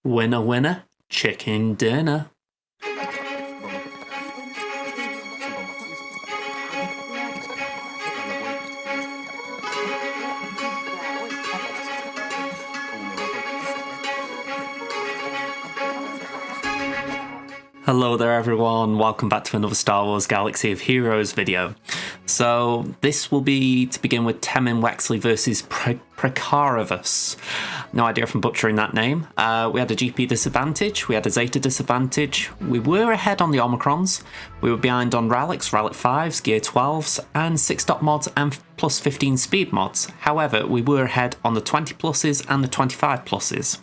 Winner, winner, chicken dinner. Hello there everyone, welcome back to another Star Wars Galaxy of Heroes video. So this will be to begin with Temmin Wexley versus Prekarovus. No idea if I'm butchering that name. We had a GP disadvantage, we had a Zeta disadvantage, we were ahead on the Omicrons, we were behind on Rallics, Rallic 5s, Gear 12s, and 6 dot mods and plus 15 speed mods. However, we were ahead on the 20 pluses and the 25 pluses.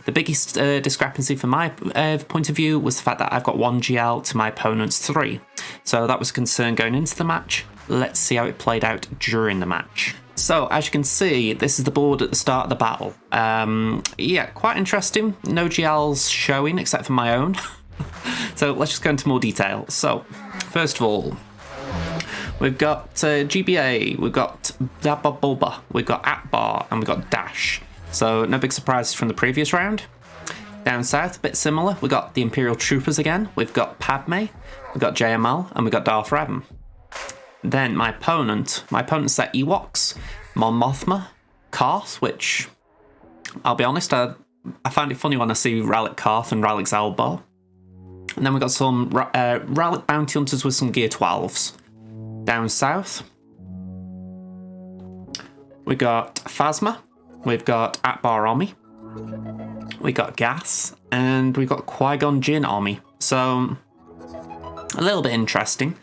The biggest discrepancy from my point of view was the fact that I've got 1 GL to my opponent's 3. So that was a concern going into the match. Let's see how it played out during the match. So, as you can see, this is the board at the start of the battle. Yeah, quite interesting. No GLs showing except for my own. So let's just go into more detail. So, first of all, we've got GBA, we've got Dabba Bulba, we've got Atbar, and we've got Dash. So, no big surprises from the previous round. Down south, a bit similar. We've got the Imperial Troopers again. We've got Padme, we've got JML, and we've got Darth Revan. Then my opponent set Ewoks, Mon Mothma, Karth, which, I'll be honest, I find it funny when I see Rallic Karth and Rallic Zalbar. And then we've got some Rallic Bounty Hunters with some Gear 12s. Down south, we got Phasma, we've got Atbar Omi, we got Gas, and we've got Qui-Gon Jinn Omi. So, a little bit interesting.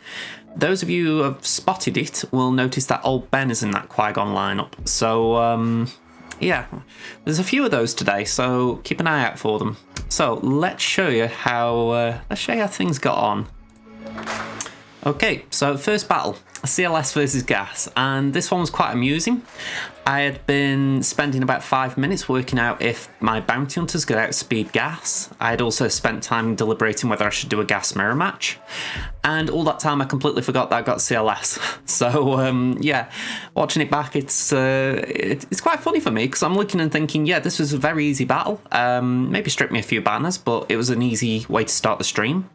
Those of you who have spotted it will notice that Old Ben is in that Qui-Gon lineup. So, yeah, there's a few of those today, so keep an eye out for them. So, let's show you how things got on. Okay, so first battle, CLS versus Gas, and this one was quite amusing. I had been spending about 5 minutes working out if my bounty hunters could outspeed Gas. I had also spent time deliberating whether I should do a Gas mirror match, and all that time I completely forgot that I got CLS. So yeah, watching it back, it's quite funny for me because I'm looking and thinking, yeah, this was a very easy battle. Maybe stripped me a few banners, but it was an easy way to start the stream.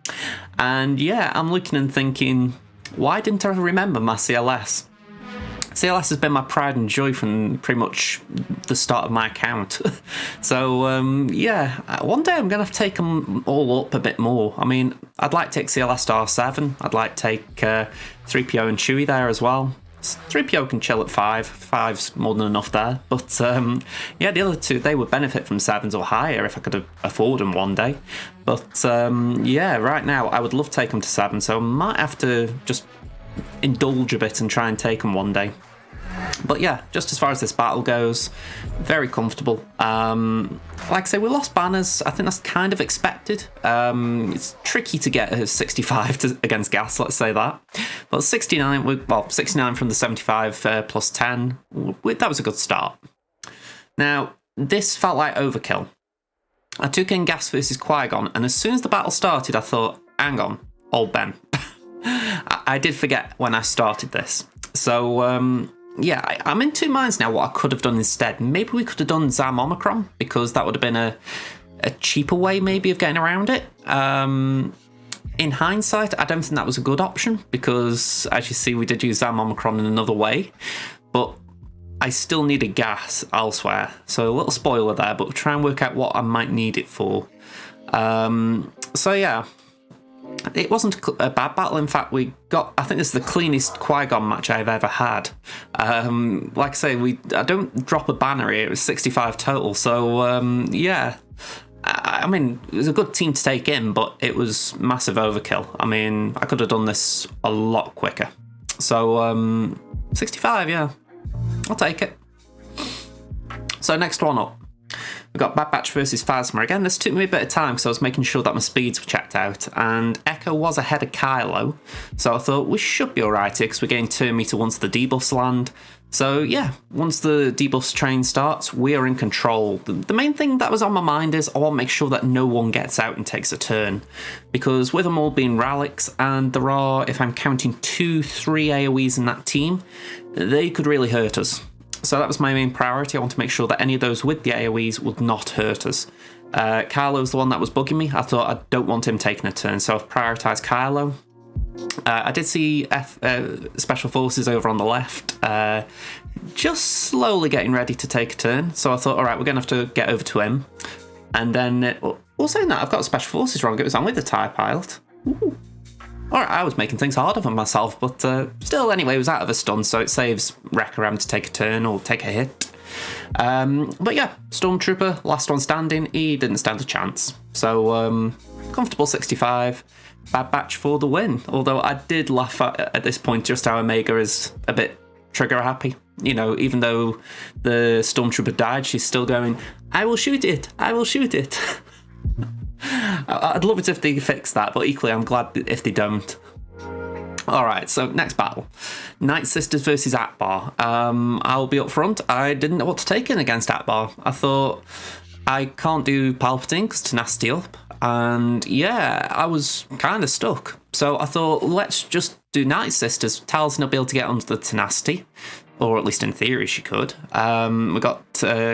And yeah, I'm looking and thinking, why didn't I remember my CLS? CLS has been my pride and joy from pretty much the start of my account. So, yeah, one day I'm going to have to take them all up a bit more. I mean, I'd like to take CLS to R7. I'd like to take 3PO and Chewie there as well. 3PO can chill at 5. 5's more than enough there. But, yeah, the other two, they would benefit from 7s or higher if I could afford them one day. But, yeah, right now, I would love to take them to 7, so I might have to just indulge a bit and try and take them one day. But yeah, just as far as this battle goes, very comfortable. Like I say, we lost banners. I think that's kind of expected. It's tricky to get a 65 against Gas, let's say that. But 69, well, 69 from the 75 plus 10, that was a good start. Now, this felt like overkill. I took in Gas versus Qui-Gon, and as soon as the battle started, I thought, hang on, Old Ben. I did forget when I started this. So, yeah, I'm in two minds now what I could have done instead. Maybe we could have done Zam Omicron, because that would have been a cheaper way maybe of getting around it. In hindsight, I don't think that was a good option, because as you see, we did use Zam Omicron in another way. But I still needed Gas elsewhere. So a little spoiler there, but we'll try and work out what I might need it for. So yeah. It wasn't a bad battle. In fact, I think this is the cleanest Qui-Gon match I've ever had. Like I say, I don't drop a banner here. It was 65 total. So, yeah. I mean, it was a good team to take in, but it was massive overkill. I mean, I could have done this a lot quicker. So, 65, yeah. I'll take it. So, next one up. We've got Bad Batch versus Phasma. Again, this took me a bit of time because I was making sure that my speeds were checked out, and Echo was ahead of Kylo, so I thought we should be alright here because we're getting turn meter once the debuffs land. So yeah, once the debuffs train starts, we are in control. The main thing that was on my mind is I want to make sure that no one gets out and takes a turn, because with them all being Rallics, and there are, if I'm counting 2-3 AoEs in that team, they could really hurt us. So that was my main priority. I want to make sure that any of those with the AoEs would not hurt us. Kylo's the one that was bugging me. I thought I don't want him taking a turn, so I've prioritised Kylo. I did see Special Forces over on the left, just slowly getting ready to take a turn. So I thought, all right, we're going to have to get over to him. And then, well, saying that, I've got Special Forces wrong. It was on with the TIE pilot. Ooh. All right, I was making things harder for myself, but still, anyway, it was out of a stun, so it saves Wrecker having to take a turn or take a hit. But yeah, Stormtrooper, last one standing, he didn't stand a chance. So, comfortable 65. Bad Batch for the win. Although I did laugh at this point just how Omega is a bit trigger happy. You know, even though the Stormtrooper died, she's still going, I will shoot it, I will shoot it. I'd love it if they fix that, but equally I'm glad if they don't. Alright, so next battle. Night Sisters versus Akbar. I'll be up front. I didn't know what to take in against Akbar. I thought, I can't do Palpatine because tenacity up. And yeah, I was kind of stuck. So I thought, let's just do Night Sisters. Tal's not be able to get onto the tenacity, or at least in theory she could. We got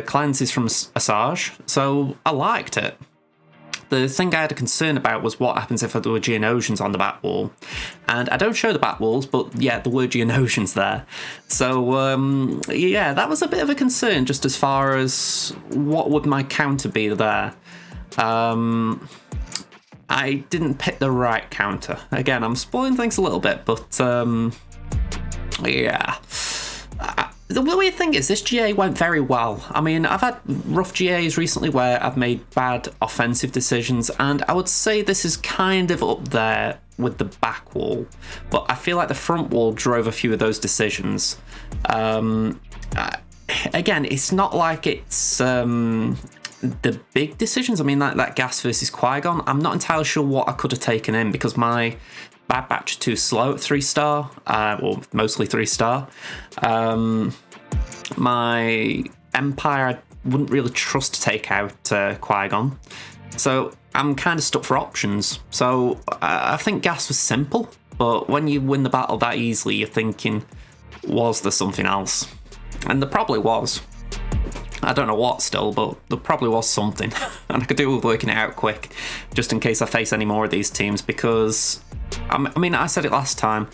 cleanses from Asajj, so I liked it. The thing I had a concern about was what happens if there were Geonosians on the back wall. And I don't show the back walls, but yeah, there were Geonosians there. So yeah, that was a bit of a concern just as far as what would my counter be there. I didn't pick the right counter. Again, I'm spoiling things a little bit, but yeah. The weird thing is, this GA went very well. I mean, I've had rough GAs recently where I've made bad offensive decisions, and I would say this is kind of up there with the back wall. But I feel like the front wall drove a few of those decisions. Again, it's not like it's the big decisions. I mean, that Gas versus Qui-Gon, I'm not entirely sure what I could have taken in because my Bad Batch too slow at 3-star, or mostly 3-star. My Empire, I wouldn't really trust to take out Qui-Gon. So I'm kind of stuck for options. So I think Gas was simple, but when you win the battle that easily, you're thinking, was there something else? And there probably was. I don't know what still, but there probably was something. And I could do with working it out quick, just in case I face any more of these teams, because, I mean, I said it last time,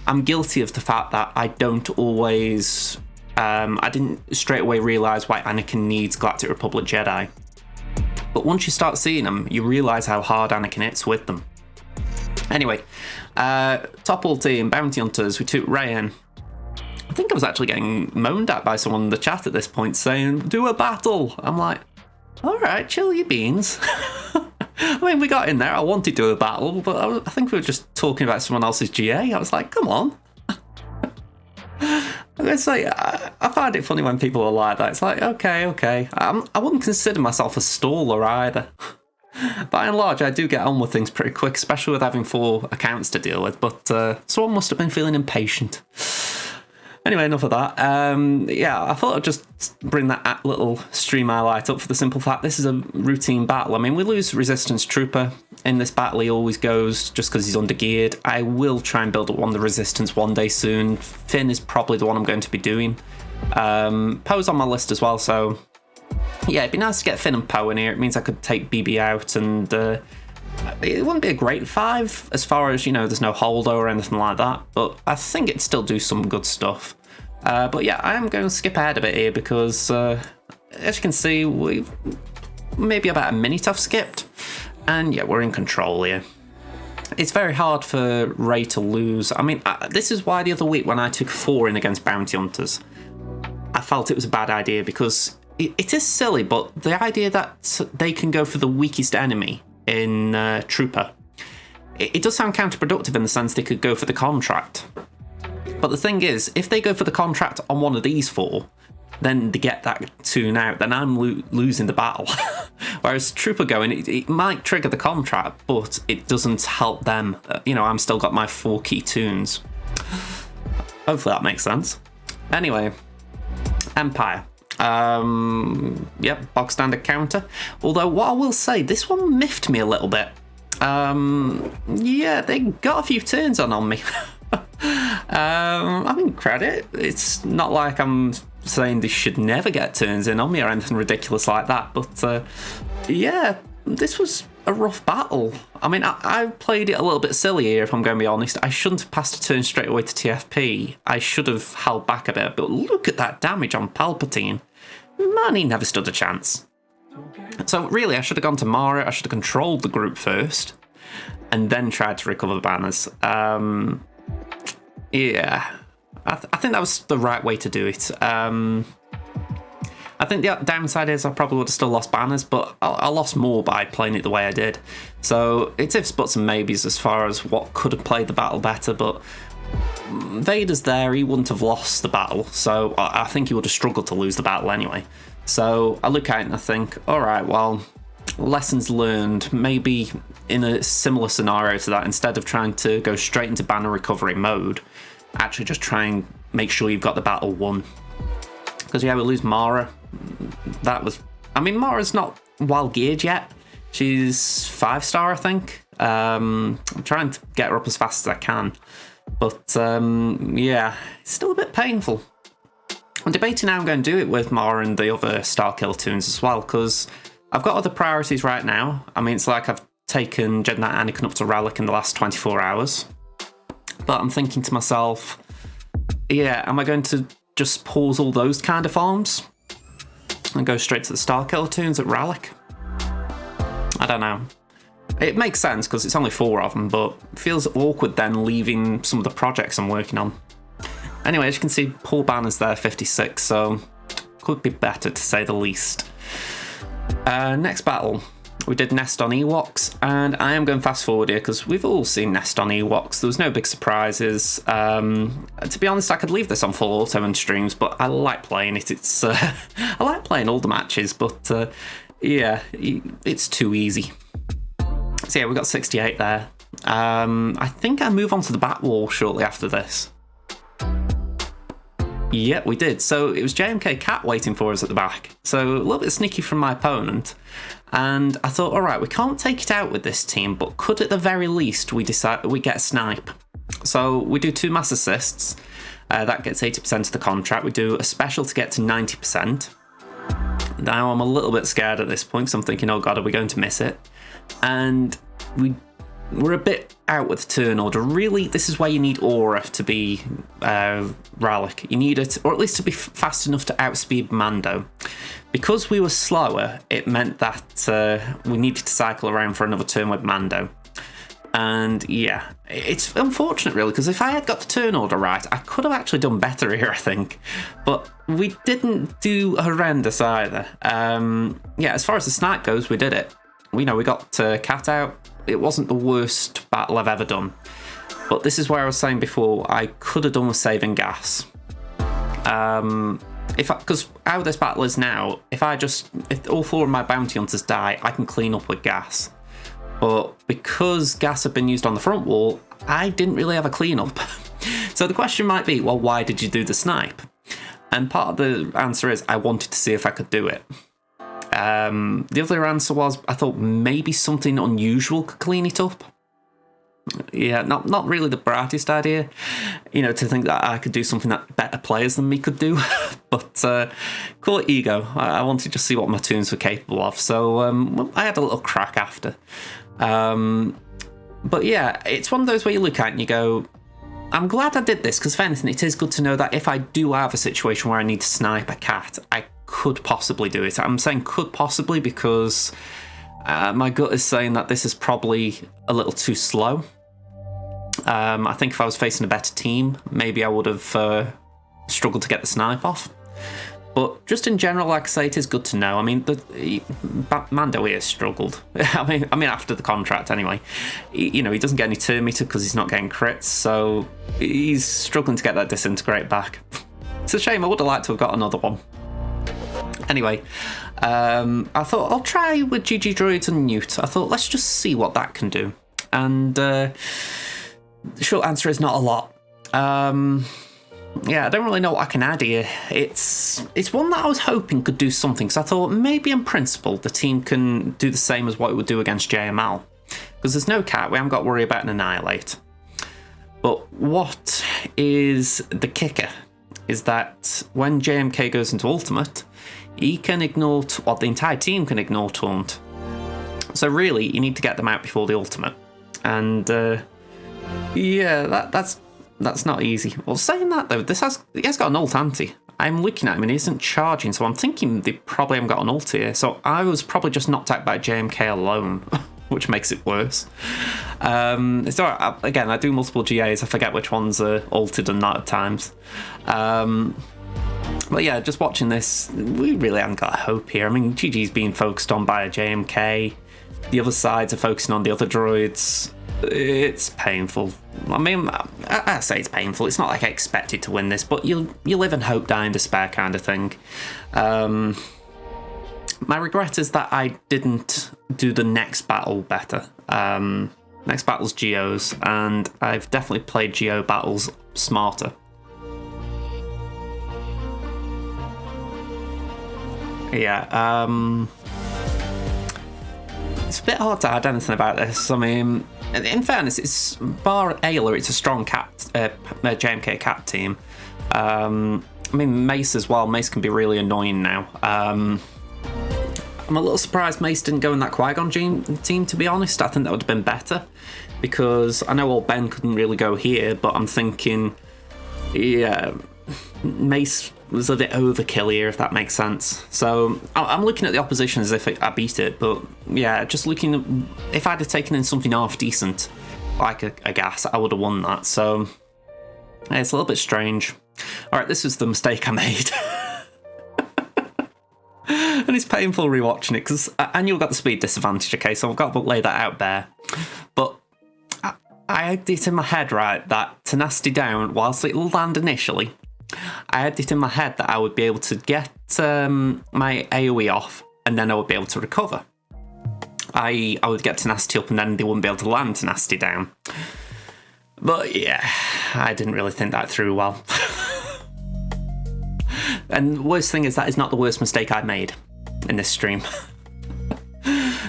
I'm guilty of the fact that I don't always, I didn't straight away realise why Anakin needs Galactic Republic Jedi. But once you start seeing them, you realise how hard Anakin hits with them. Anyway, top all team, Bounty Hunters, we took Rayan. I think I was actually getting moaned at by someone in the chat at this point saying, do a battle. I'm like, all right, chill your beans. I mean, we got in there. I wanted to do a battle, but I think we were just talking about someone else's GA. I was like, come on. It's like, I find it funny when people are like that. It's like, okay. I wouldn't consider myself a staller either. By and large, I do get on with things pretty quick, especially with having 4 accounts to deal with, but someone must have been feeling impatient. Anyway, enough of that. Yeah, I thought I'd just bring that little stream highlight up for the simple fact this is a routine battle. I mean, we lose Resistance Trooper. In this battle, he always goes just because he's undergeared. I will try and build up one of the Resistance one day soon. Finn is probably the one I'm going to be doing. Poe's on my list as well, so yeah, it'd be nice to get Finn and Poe in here. It means I could take BB out, and it wouldn't be a great 5 as far as, you know, there's no holdo or anything like that, but I think it'd still do some good stuff. But yeah, I am going to skip ahead a bit here because, as you can see, we've maybe about a minute I've skipped, and yeah, we're in control here. It's very hard for Rey to lose. I mean, this is why the other week when I took 4 in against Bounty Hunters, I felt it was a bad idea because it is silly, but the idea that they can go for the weakest enemy in Trooper, it does sound counterproductive in the sense they could go for the contract. But the thing is, if they go for the contract on one of these 4, then they get that tune out, then I'm losing the battle. Whereas Trooper going, it might trigger the contract, but it doesn't help them. You know, I'm still got my 4 key tunes. Hopefully that makes sense. Anyway, Empire. Yep, bog standard counter. Although what I will say, this one miffed me a little bit. Yeah, they got a few turns on me. I mean, credit. It's not like I'm saying they should never get turns in on me or anything ridiculous like that, but yeah, this was a rough battle. I mean, I played it a little bit silly here, if I'm going to be honest. I shouldn't have passed a turn straight away to TFP. I should have held back a bit, but look at that damage on Palpatine. Man, he never stood a chance. So really, I should have gone to Mara, I should have controlled the group first, and then tried to recover the banners. Yeah, I think that was the right way to do it. I think the downside is I probably would have still lost banners, but I lost more by playing it the way I did. So it's ifs, buts and maybes as far as what could have played the battle better, but Vader's there, he wouldn't have lost the battle, so I think he would have struggled to lose the battle anyway. So I look at it and I think, alright, well, lessons learned. Maybe in a similar scenario to that, instead of trying to go straight into banner recovery mode, actually just try and make sure you've got the battle won. Because yeah, we lose Mara. That was... I mean, Mara's not well geared yet. She's 5-star, I think. I'm trying to get her up as fast as I can. But yeah, it's still a bit painful. I'm debating how I'm going to do it with Mara and the other Starkiller tunes as well, because I've got other priorities right now. I mean, it's like I've taken Jedi Knight Anakin up to Relic in the last 24 hours. But I'm thinking to myself, yeah, am I going to just pause all those kind of farms and go straight to the Starkiller tunes at Relic? I don't know. It makes sense because it's only 4 of them, but it feels awkward then leaving some of the projects I'm working on. Anyway, as you can see, poor banners there, 56, so could be better to say the least. Next battle, we did Nest on Ewoks, and I am going fast forward here because we've all seen Nest on Ewoks. There was no big surprises. To be honest, I could leave this on full auto and streams, but I like playing it. It's I like playing all the matches, but yeah, it's too easy. So yeah, we got 68 there. I think I move on to the back wall shortly after this. Yep, we did. So it was JMK Cat waiting for us at the back. So a little bit sneaky from my opponent. And I thought, all right, we can't take it out with this team, but could at the very least we get a snipe. So we do 2 mass assists. That gets 80% of the contract. We do a special to get to 90%. Now I'm a little bit scared at this point, so I'm thinking, oh god, are we going to miss it? And we're a bit out with the turn order. Really, this is where you need Aura to be Relic. You need it, or at least to be fast enough to outspeed Mando. Because we were slower, it meant that we needed to cycle around for another turn with Mando. And yeah, it's unfortunate really, because if I had got the turn order right, I could have actually done better here, I think. But we didn't do horrendous either. Yeah, as far as the snipe goes, we did it. We got Cat out. It wasn't the worst battle I've ever done. But this is where I was saying before, I could have done with saving gas. Because how this battle is now, if all 4 of my bounty hunters die, I can clean up with gas. But because gas had been used on the front wall, I didn't really have a cleanup. So the question might be, well, why did you do the snipe? And part of the answer is I wanted to see if I could do it. The other answer was I thought maybe something unusual could clean it up. Yeah, not really the brightest idea, to think that I could do something that better players than me could do. But call it ego. I wanted to just see what my tunes were capable of. So I had a little crack after. But yeah, it's one of those where you look at it and you go, I'm glad I did this, because if anything, it is good to know that if I do have a situation where I need to snipe a cat, I could possibly do it. I'm saying could possibly because my gut is saying that this is probably a little too slow. I think if I was facing a better team, maybe I would have struggled to get the snipe off. But just in general, like I say, it is good to know. I mean, Mando here struggled. I mean, after the contract anyway. He doesn't get any turn meter because he's not getting crits, so he's struggling to get that disintegrate back. It's a shame. I would have liked to have got another one. Anyway, I thought I'll try with GG Droids and Newt. I thought let's just see what that can do. And the short answer is not a lot. Yeah, I don't really know what I can add here. It's one that I was hoping could do something, because I thought maybe in principle the team can do the same as what it would do against JML. Because there's no cat, we haven't got to worry about an Annihilate. But what is the kicker? is that when JMK goes into ultimate, he can ignore, the entire team can ignore taunt. So really, you need to get them out before the ultimate. And yeah, that's not easy. Well, saying that though, he has got an ult anti. I'm looking at him and he isn't charging, so I'm thinking they probably haven't got an ult here. So I was probably just knocked out by JMK alone, which makes it worse. It's alright. Again, I do multiple GAs. I forget which ones are ulted and not at times. But yeah, just watching this, we really haven't got hope here. I mean, GG's being focused on by a JMK. The other sides are focusing on the other droids. It's painful. I mean, I say it's painful. It's not like I expected to win this, but you live in hope, die in despair kind of thing. My regret is that I didn't do the next battle better. Next battle's Geos, and I've definitely played Geo battles smarter. Yeah, it's a bit hard to add anything about this. I mean, in fairness, it's bar Ayla, it's a strong JMK cat team. I mean, Mace as well. Mace can be really annoying now. I'm a little surprised Mace didn't go in that Qui-Gon team, to be honest. I think that would have been better, because I know old Ben couldn't really go here, but I'm thinking, yeah, Mace was a bit overkill here, if that makes sense. So I'm looking at the opposition as if I beat it, but yeah, just looking at, if I'd have taken in something half decent, like a gas, I would have won that. So yeah, it's a little bit strange. All right, this was the mistake I made. And it's painful rewatching it, because I knew I got the speed disadvantage, okay, so I've got to lay that out there. But I had it in my head, right, that tenacity down, whilst it will land initially, I had it in my head that I would be able to get my AoE off, and then I would be able to recover. I would get tenacity up, and then they wouldn't be able to land tenacity down. But yeah, I didn't really think that through well. And the worst thing is that is not the worst mistake I made in this stream.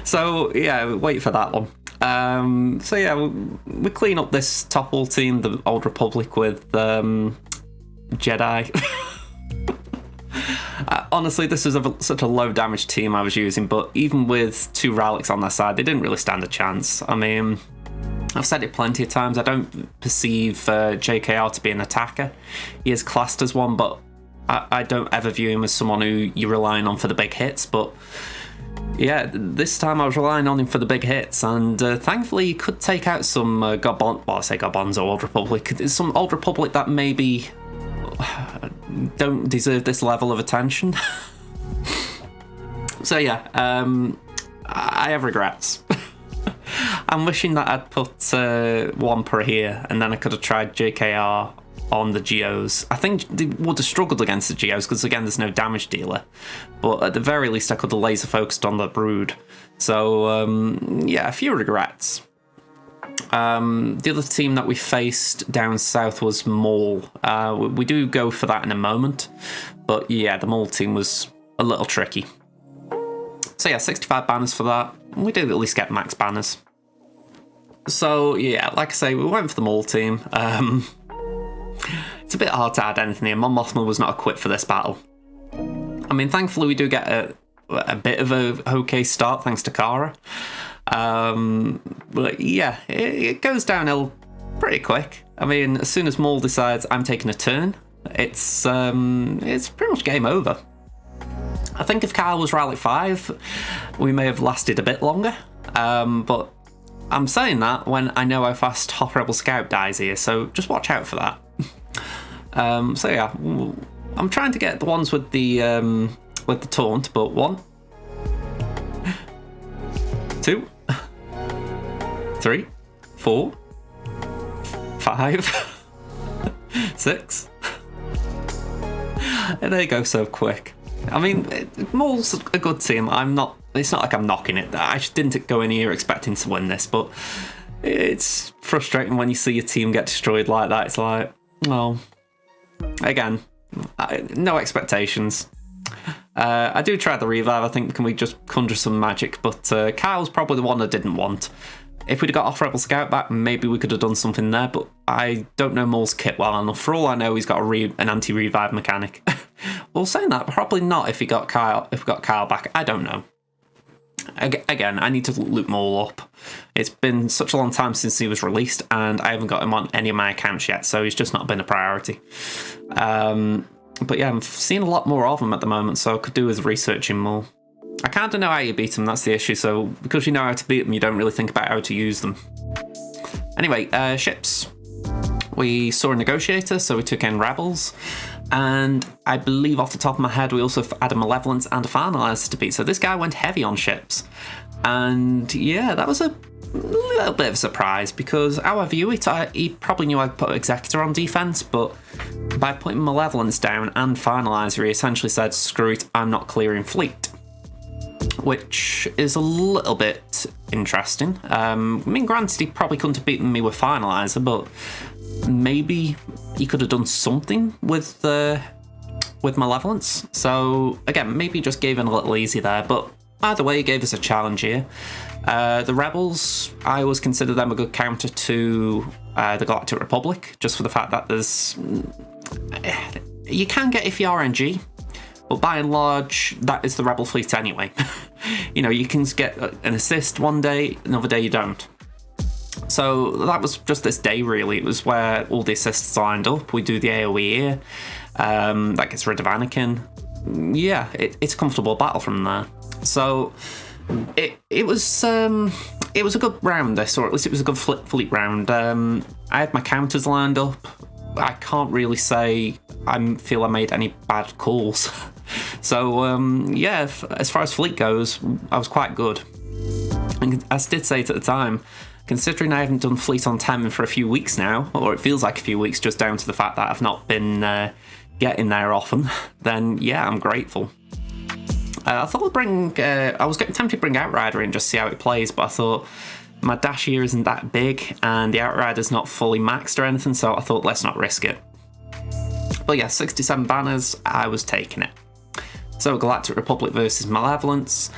So yeah, wait for that one. So yeah, we clean up this top all team, the Old Republic, with Jedi. Honestly, this was such a low damage team I was using, but even with 2 relics on their side, they didn't really stand a chance. I mean, I've said it plenty of times, I don't perceive JKR to be an attacker. He is classed as one, but I don't ever view him as someone who you're relying on for the big hits. But yeah, this time I was relying on him for the big hits, and thankfully he could take out some Gobonzo Old Republic. Some Old Republic that maybe don't deserve this level of attention. So yeah, I have regrets. I'm wishing that I'd put Wampa here, and then I could have tried JKR on the Geos. I think they would have struggled against the Geos, because again, there's no damage dealer. But at the very least, I could have laser focused on the Brood. So yeah, a few regrets. The other team that we faced down south was Maul. We do go for that in a moment, but yeah, the Maul team was a little tricky. So yeah, 65 banners for that. We did at least get max banners. So yeah, like I say, we went for the Maul team. It's a bit hard to add anything here. Mon Mothma was not equipped for this battle. I mean, thankfully we do get a bit of a okay start thanks to Kara. But yeah, it goes downhill pretty quick. I mean, as soon as Maul decides I'm taking a turn, it's pretty much game over. I think if Kyle was Relic 5, we may have lasted a bit longer. But I'm saying that when I know how fast Hop Rebel Scout dies here, so just watch out for that. So yeah, I'm trying to get the ones with the taunt, but 1, 2, 3, 4, 5, 6. And they go so quick. I mean, Maul's a good team. It's not like I'm knocking it. I just didn't go in here expecting to win this, but it's frustrating when you see your team get destroyed like that. It's like, well, again, no expectations. I do try the revive. I think, can we just conjure some magic? But Kyle's probably the one I didn't want. If we'd have got off Rebel Scout back, maybe we could have done something there, but I don't know Maul's kit well enough. For all I know, he's got an anti-revive mechanic. Well, saying that, probably not if we got Kyle back. I don't know. Again, I need to loot Maul up. It's been such a long time since he was released, and I haven't got him on any of my accounts yet, so he's just not been a priority. But yeah, I'm seeing a lot more of him at the moment, so I could do with researching more. I kind of know how you beat them, that's the issue, so because you know how to beat them, you don't really think about how to use them. Anyway, ships. We saw a negotiator, so we took in rebels, and I believe off the top of my head we also had a malevolence and a finalizer to beat, so this guy went heavy on ships. And yeah, that was a little bit of a surprise, because how I view it, he probably knew I'd put Executor on defense, but by putting malevolence down and finalizer, he essentially said, screw it, I'm not clearing fleet. Which is a little bit interesting. I mean, granted, he probably couldn't have beaten me with Finalizer, but maybe he could have done something with Malevolence. So, again, maybe he just gave in a little easy there, but either way, he gave us a challenge here. The Rebels, I always consider them a good counter to the Galactic Republic, just for the fact that there's... You can get iffy RNG, but by and large, that is the Rebel fleet anyway. You know, you can get an assist one day, another day you don't. So that was just this day, really. It was where all the assists lined up. We do the AoE here. That gets rid of Anakin. Yeah, it's a comfortable battle from there. So it was a good round, this, or at least it was a good fleet round. I had my counters lined up. I can't really say I feel I made any bad calls. So, yeah, as far as fleet goes, I was quite good. And as I did say it at the time, considering I haven't done fleet on Temmin for a few weeks now, or it feels like a few weeks just down to the fact that I've not been getting there often, then yeah, I'm grateful. I thought I'd bring... I was getting tempted to bring Outrider in just to see how it plays, but I thought my dash here isn't that big, and the Outrider's not fully maxed or anything, so I thought let's not risk it. But yeah, 67 banners, I was taking it. So Galactic Republic versus Malevolence.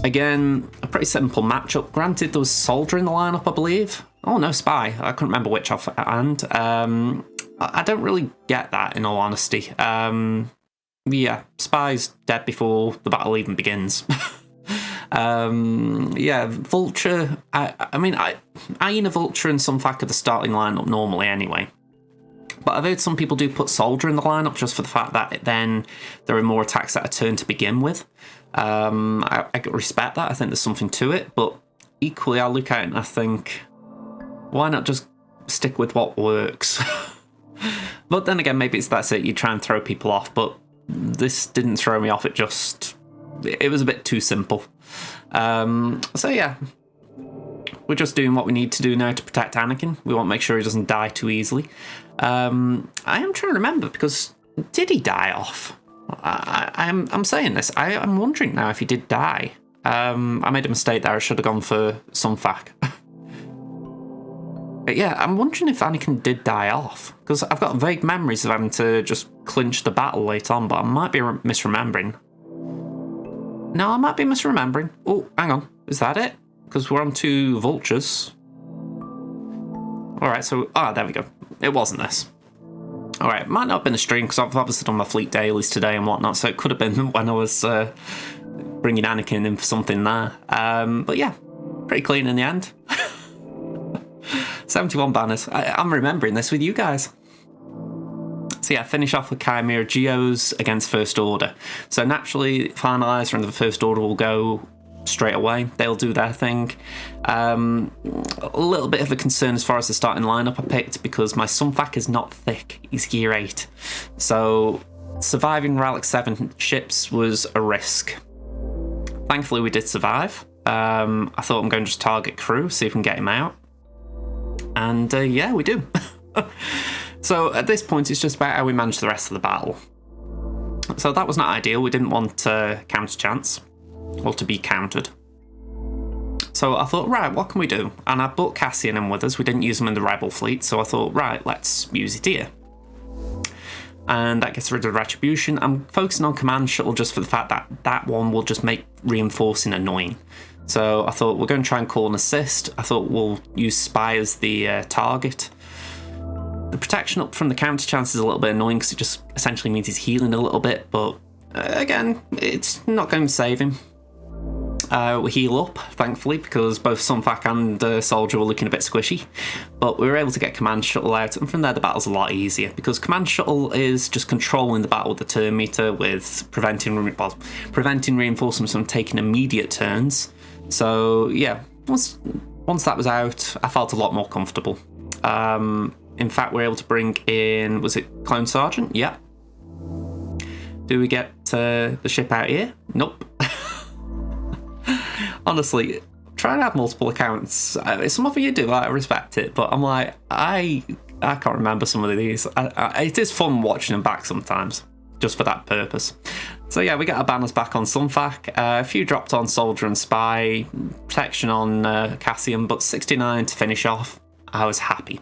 Again, a pretty simple matchup. Granted, there was Soldier in the lineup, I believe. Oh no, Spy. I couldn't remember which offhand. I don't really get that, in all honesty. Yeah, Spy's dead before the battle even begins. Yeah, Vulture. I mean, Iron a Vulture and some fact of the starting lineup normally anyway. But I've heard some people do put Soldier in the lineup just for the fact that then there are more attacks that are turned to begin with. I respect that. I think there's something to it. But equally, I look at it and I think, why not just stick with what works? But then again, maybe that's it. You try and throw people off. But this didn't throw me off. It was a bit too simple. So yeah. We're just doing what we need to do now to protect Anakin. We want to make sure he doesn't die too easily. I am trying to remember, because did he die off? I'm saying this. I'm wondering now if he did die. I made a mistake there. I should have gone for some fact. But yeah, I'm wondering if Anakin did die off, because I've got vague memories of having to just clinch the battle late on, but I might be misremembering. No, I might be misremembering. Oh, hang on. Is that it? Because we're on 2 vultures. Alright, so... Ah, there we go. It wasn't this. Alright, might not have been a stream, because I've obviously done my fleet dailies today and whatnot, so it could have been when I was bringing Anakin in for something there. But yeah, pretty clean in the end. 71 banners. I'm remembering this with you guys. So yeah, finish off with Chimera Geos against First Order. So naturally, Finalizer and the First Order will go straight away. They'll do their thing. A little bit of a concern as far as the starting lineup I picked, because my Sunfac is not thick. He's gear 8. So surviving Relic 7 ships was a risk. Thankfully we did survive. I thought I'm going to just target crew, see if we can get him out. And yeah, we do. So at this point it's just about how we manage the rest of the battle. So that was not ideal. We didn't want counter chance, or to be countered. So I thought, right, what can we do? And I brought Cassian in with us. We didn't use him in the Rebel fleet, so I thought, right, let's use it here. and that gets rid of Retribution. I'm focusing on Command Shuttle just for the fact that that one will just make reinforcing annoying. So I thought we're going to try and call an assist. I thought we'll use Spy as the target. The protection up from the counter chance is a little bit annoying because it just essentially means he's healing a little bit, but again, it's not going to save him. We heal up, thankfully, because both Sunfac and Soldier were looking a bit squishy, but we were able to get Command Shuttle out, and from there the battle's a lot easier, because Command Shuttle is just controlling the battle with the turn meter, with preventing reinforcements from taking immediate turns. So yeah, once that was out, I felt a lot more comfortable. In fact, we were able to bring in, was it Clone Sergeant? Yeah. Do we get the ship out here? Nope. Honestly, trying to have multiple accounts, some of you do, I respect it, but I'm like, I can't remember some of these. It is fun watching them back sometimes, just for that purpose. So yeah, we got our banners back on Sunfac, a few dropped on Soldier and Spy, protection on Cassian, but 69 to finish off. I was happy.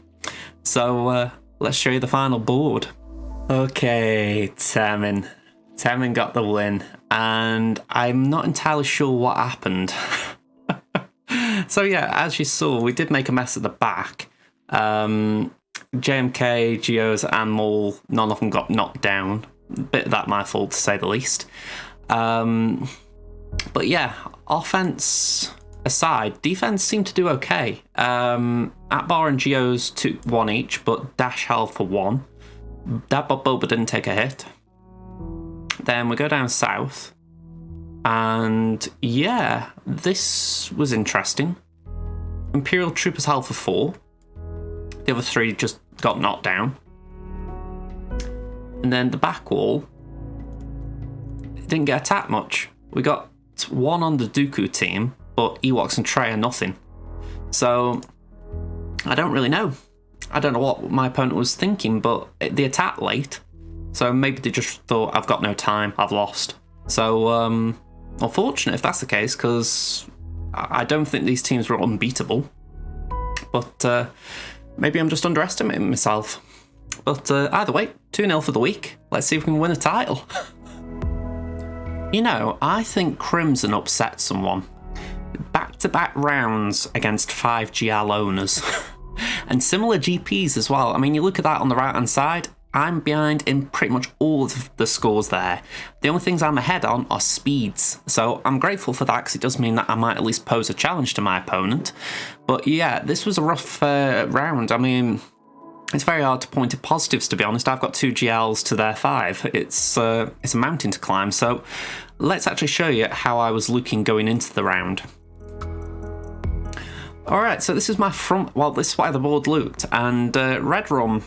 So let's show you the final board. Okay, Temmin. Temmin got the win, and I'm not entirely sure what happened. So yeah, as you saw, we did make a mess at the back. JMK, Geos, and Maul, none of them got knocked down. Bit of that my fault, to say the least. But yeah, offense aside, defense seemed to do okay. Atbar and Geos took 1 each, but Dash held for 1. Dadbot Boba didn't take a hit. Then we go down south, and yeah, this was interesting. Imperial Troopers held for 4. The other 3 just got knocked down. And then the back wall didn't get attacked much. We got 1 on the Dooku team, but Ewoks and Trey are nothing. So I don't really know. I don't know what my opponent was thinking, but they attacked late. So maybe they just thought, I've got no time, I've lost. So unfortunate if that's the case, because I don't think these teams were unbeatable. But maybe I'm just underestimating myself. But either way, 2-0 for the week. Let's see if we can win a title. You know, I think Crimson upset someone. Back-to-back rounds against 5 GL owners. And similar GPs as well. I mean, you look at that on the right-hand side, I'm behind in pretty much all of the scores there. The only things I'm ahead on are speeds. So I'm grateful for that, because it does mean that I might at least pose a challenge to my opponent. But yeah, this was a rough round. I mean, it's very hard to point to positives, to be honest. I've got 2 GLs to their 5. It's a mountain to climb. So let's actually show you how I was looking going into the round. Alright, so this is my front, well, this is why the board looked, and Red Rum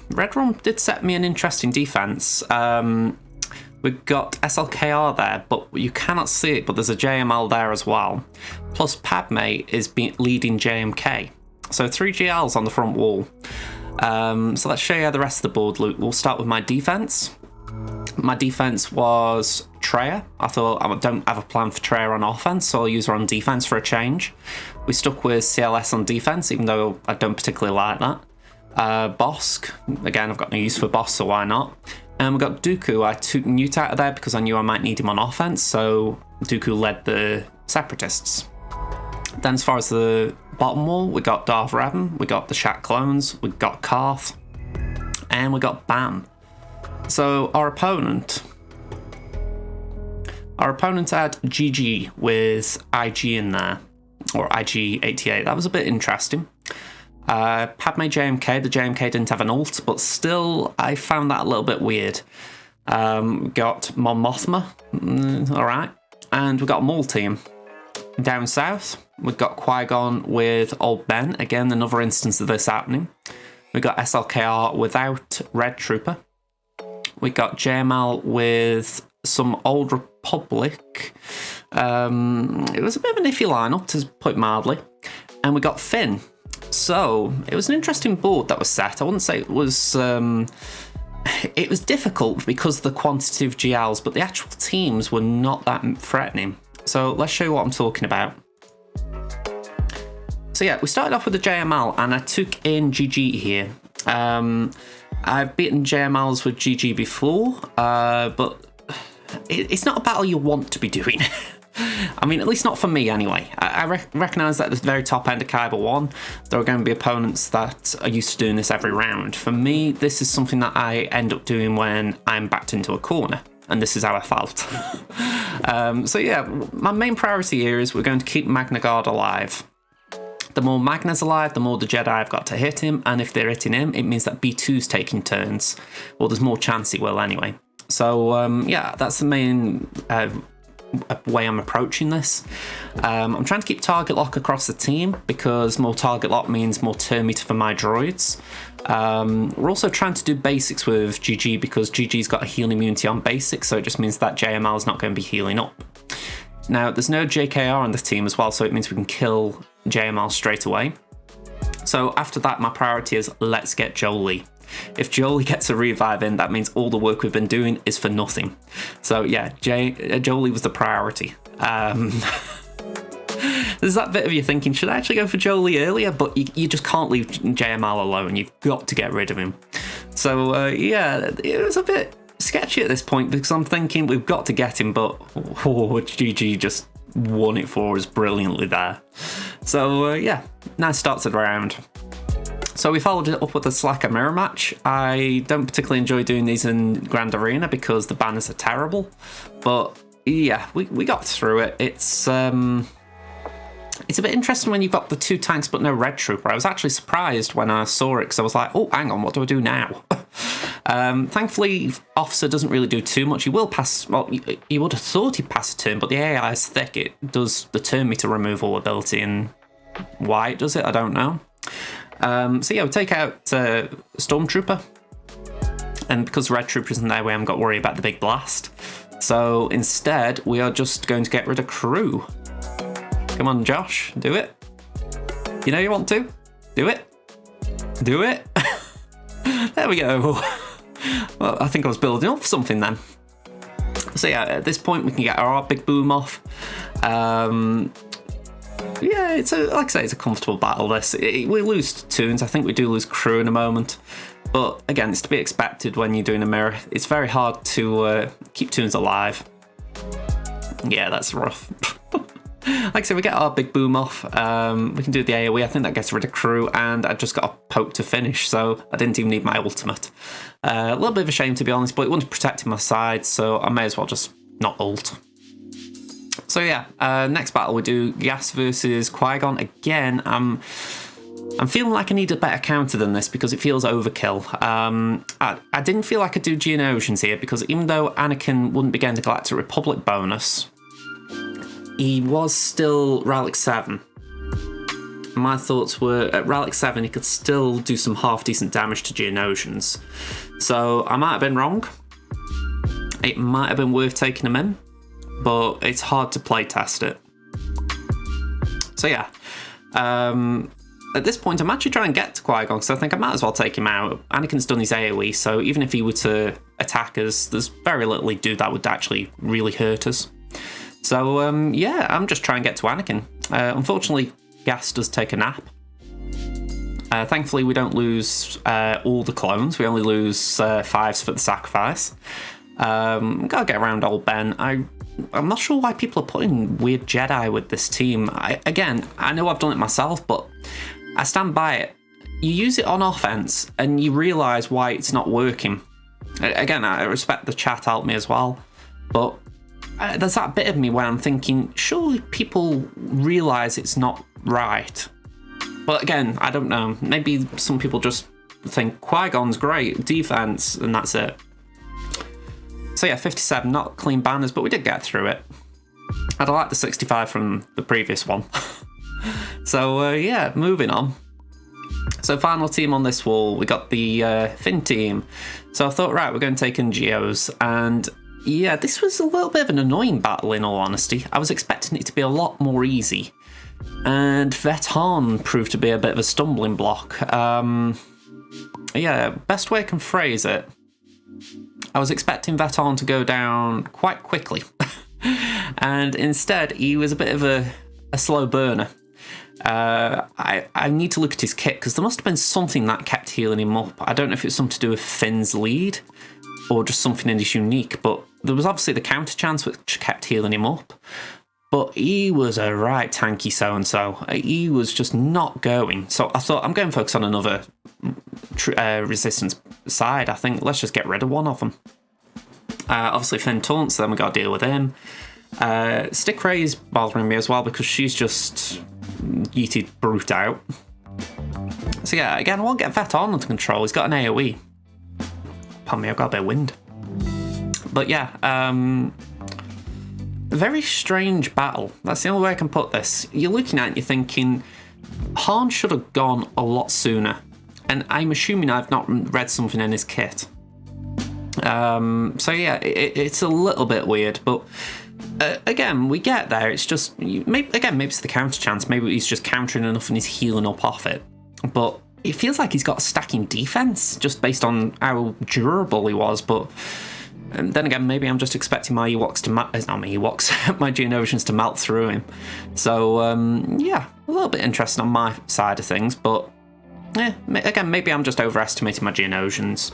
did set me an interesting defense. We've got SLKR there, but you cannot see it, but there's a JML there as well. Plus Padme is leading JMK. So 3 GLs on the front wall. So let's show you how the rest of the board looked. We'll start with my defense. My defense was Treya. I thought I don't have a plan for Treya on offense, so I'll use her on defense for a change. We stuck with CLS on defense, even though I don't particularly like that. Bosk, again, I've got no use for Bosk, so why not? And we got Dooku. I took Newt out of there because I knew I might need him on offense, so Dooku led the Separatists. Then as far as the bottom wall, we got Darth Revan, we got the Shat clones, we got Karth, and we got Bam. So our opponent had GG with IG in there, or IG88. That was a bit interesting. Padme JMK, the JMK didn't have an ult, but still I found that a little bit weird. Got Mon Mothma, alright, and we got a Maul team. Down south, we've got Qui-Gon with Old Ben, again another instance of this happening. We got SLKR without Red Trooper. We got JML with some Old Republic. It was a bit of an iffy lineup, to put it mildly. And we got Finn. So it was an interesting board that was set. I wouldn't say it was difficult because of the quantity of GLs, but the actual teams were not that threatening. So let's show you what I'm talking about. So yeah, we started off with the JML, and I took in GG here. I've beaten JMLs with GG before, but it's not a battle you want to be doing. I mean, at least not for me anyway. I recognise that at the very top end of Kaiba 1, there are going to be opponents that are used to doing this every round. For me, this is something that I end up doing when I'm backed into a corner, and this is how I felt. So yeah, my main priority here is we're going to keep Magna Guard alive. The more Magna's alive, the more the Jedi have got to hit him, and if they're hitting him, it means that B2's taking turns. Well, there's more chance he will anyway. So yeah, that's the main way I'm approaching this. I'm trying to keep target lock across the team because more target lock means more turn meter for my droids. We're also trying to do basics with GG because GG's got a healing immunity on basics, so it just means that JML is not going to be healing up. Now, there's no JKR on the team as well, so it means we can kill JML straight away. So after that, my priority is let's get Jolie. If Jolie gets a revive in, that means all the work we've been doing is for nothing. So yeah, Jolie was the priority. There's that bit of you thinking, should I actually go for Jolie earlier? But you just can't leave JML alone. You've got to get rid of him. So yeah, it was a bit sketchy at this point because I'm thinking we've got to get him, but GG just won it for us brilliantly there. So yeah, nice start to the round. So we followed it up with a Slacker mirror match. I don't particularly enjoy doing these in Grand Arena because the banners are terrible, but yeah, we got through it. It's a bit interesting when you've got the 2 tanks but no Red Trooper. I was actually surprised when I saw it because I was like, oh, hang on, what do I do now? Thankfully, Officer doesn't really do too much. He will pass, well, you would have thought he'd pass a turn, but the AI is thick. It does the turn meter removal ability, and why it does it, I don't know. So yeah, we take out Stormtrooper, and because Red Trooper isn't there, we haven't got to worry about the big blast. So instead, we are just going to get rid of crew. Come on, Josh, do it. You know you want to. Do it. Do it. There we go. Well, I think I was building up something then. So yeah, at this point we can get our big boom off. Yeah, it's like I say, it's a comfortable battle. We lose Toons. I think we do lose crew in a moment. But again, it's to be expected when you're doing a mirror. It's very hard to keep Toons alive. Yeah, that's rough. Like I said, we get our big boom off. We can do the AoE. I think that gets rid of crew, and I just got a poke to finish, so I didn't even need my ultimate. A little bit of a shame, to be honest, but it wasn't protecting my side, so I may as well just not ult. So yeah, next battle we do Gas versus Qui-Gon. Again, I'm feeling like I need a better counter than this because it feels overkill. I didn't feel like I could do Geonosians here because even though Anakin wouldn't be getting the Galactic Republic bonus, he was still Relic 7. My thoughts were at Relic 7 he could still do some half-decent damage to Geonosians. So I might have been wrong. It might have been worth taking him in, but it's hard to play test it. So yeah, at this point I'm actually trying to get to Qui-Gon because I think I might as well take him out. Anakin's done his AoE, so even if he were to attack us, there's very little he'd do that would actually really hurt us. So yeah, I'm just trying to get to Anakin. Unfortunately, Gas does take a nap. Thankfully, we don't lose all the clones. We only lose 5s for the sacrifice. Gotta get around old Ben. I'm not sure why people are putting weird Jedi with this team. Again, I know I've done it myself, but I stand by it. You use it on offense, and you realise why it's not working. Again, I respect the chat help me as well, but there's that bit of me where I'm thinking, surely people realise it's not right. But again, I don't know. Maybe some people just think Qui-Gon's great, defense, and that's it. So yeah, 57, not clean banners, but we did get through it. I'd like the 65 from the previous one. So yeah, moving on. So final team on this wall, we got the Finn team. So I thought, right, we're going to take in Geos, and yeah, this was a little bit of an annoying battle in all honesty. I was expecting it to be a lot more easy. And Veton proved to be a bit of a stumbling block. Yeah, best way I can phrase it. I was expecting Veton to go down quite quickly. And instead, he was a bit of a slow burner. I need to look at his kit, because there must have been something that kept healing him up. I don't know if it's something to do with Finn's lead or just something in his unique, but there was obviously the counter chance which kept healing him up. But he was a right tanky so-and-so. He was just not going. So I thought, I'm going to focus on another resistance side. I think let's just get rid of one of them. Obviously Finn taunts, so then we got to deal with him. Stick Ray's bothering me as well, because she's just yeeted Brute out. So yeah, again, I won't get Vet on under control. He's got an AoE. Pardon me, I've got a bit of wind. But yeah, very strange battle. That's the only way I can put this. You're looking at it and you're thinking, Han should have gone a lot sooner. And I'm assuming I've not read something in his kit. So yeah, it's a little bit weird, but again, we get there. It's just, maybe it's the counter chance. Maybe he's just countering enough and he's healing up off it. But it feels like he's got a stacking defense just based on how durable he was, but... And then again, maybe I'm just expecting my Ewoks to melt. Not my Ewoks, my Geonosians to melt through him. So yeah, a little bit interesting on my side of things, but yeah, again, maybe I'm just overestimating my Geonosians.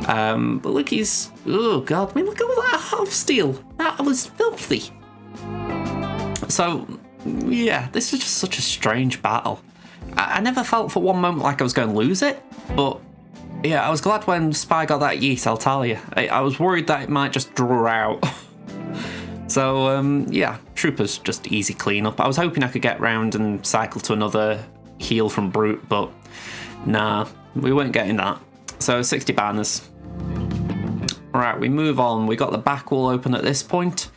But look, he's, oh god, I mean, look at all that half steel. That was filthy. So yeah, this is just such a strange battle. I never felt for one moment like I was going to lose it, but. Yeah, I was glad when Spy got that yeet, I'll tell you. I was worried that it might just draw out. So, yeah, Troopers just easy cleanup. I was hoping I could get round and cycle to another heal from Brute, but nah, we weren't getting that. So, 60 banners. Alright, we move on. We got the back wall open at this point.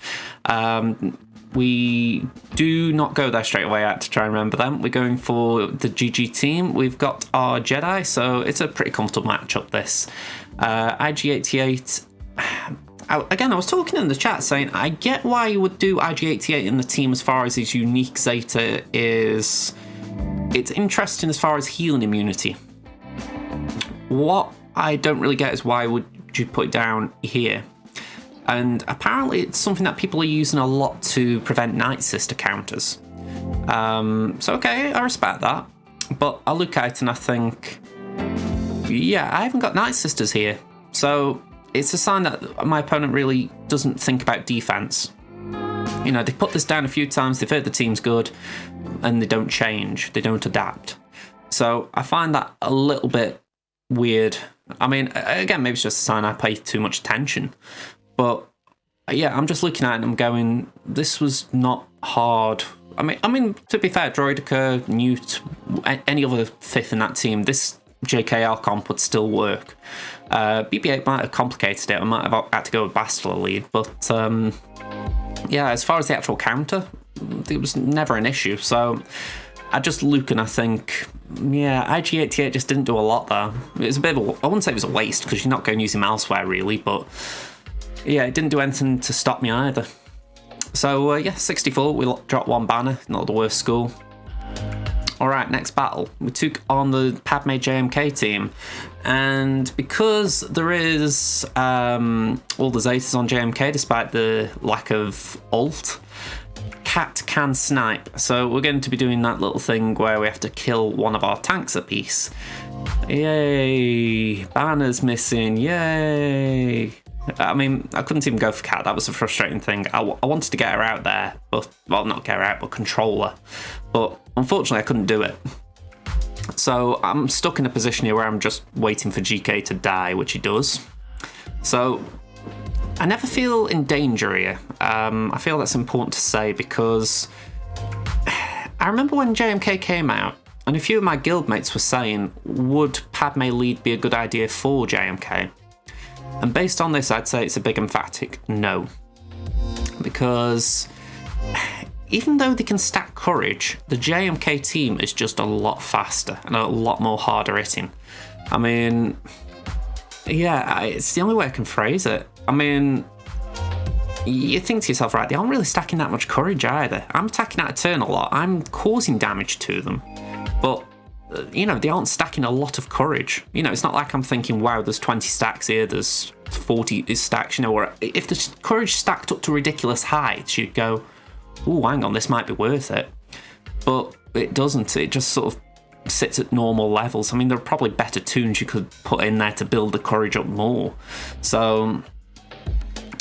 We do not go there straight away. I had to try and remember them. We're going for the GG team. We've got our Jedi, so it's a pretty comfortable matchup, this. IG-88... Again, I was talking in the chat saying, I get why you would do IG-88 in the team as far as his unique Zeta is... It's interesting as far as healing immunity. What I don't really get is why would you put it down here? And apparently it's something that people are using a lot to prevent Night Sister counters. So okay, I respect that. But I look at it and I think, yeah, I haven't got Night Sisters here. So it's a sign that my opponent really doesn't think about defense. You know, they put this down a few times, they've heard the team's good, and they don't change, they don't adapt. So I find that a little bit weird. I mean, again, maybe it's just a sign I pay too much attention. But yeah, I'm just looking at it and I'm going, this was not hard. I mean, to be fair, Droidica, Newt, any other fifth in that team, this JKR comp would still work. BB-8 might have complicated it. I might have had to go with Bastila lead, but yeah, as far as the actual counter, it was never an issue. So I just look and I think, yeah, IG-88 just didn't do a lot there. It was a bit of a, I wouldn't say it was a waste because you're not going to use him elsewhere really, but yeah, it didn't do anything to stop me either. So yeah, 64, we dropped one banner, not the worst score. Alright, next battle. We took on the Padme JMK team, and because there is all the Zetas on JMK despite the lack of ult, Cat can snipe. So we're going to be doing that little thing where we have to kill one of our tanks a piece. Yay! Banner's missing, yay! I mean, I couldn't even go for Cat. That was a frustrating thing. I wanted to get her out there, but, well, not get her out, but control her. But unfortunately, I couldn't do it. So I'm stuck in a position here where I'm just waiting for GK to die, which he does. So I never feel in danger here. I feel that's important to say because I remember when JMK came out, and a few of my guildmates were saying, would Padme lead be a good idea for JMK? And based on this, I'd say it's a big emphatic no. Because even though they can stack courage, the JMK team is just a lot faster and a lot more harder hitting. I mean, yeah, it's the only way I can phrase it. I mean, you think to yourself, right, they aren't really stacking that much courage either. I'm attacking out a turn a lot. I'm causing damage to them. But you know, they aren't stacking a lot of courage. You know, it's not like I'm thinking, wow, there's 20 stacks here, there's 40 stacks, you know, or if the courage stacked up to ridiculous heights, you'd go, ooh, hang on, this might be worth it. But it doesn't. It just sort of sits at normal levels. I mean, there are probably better tunes you could put in there to build the courage up more. So,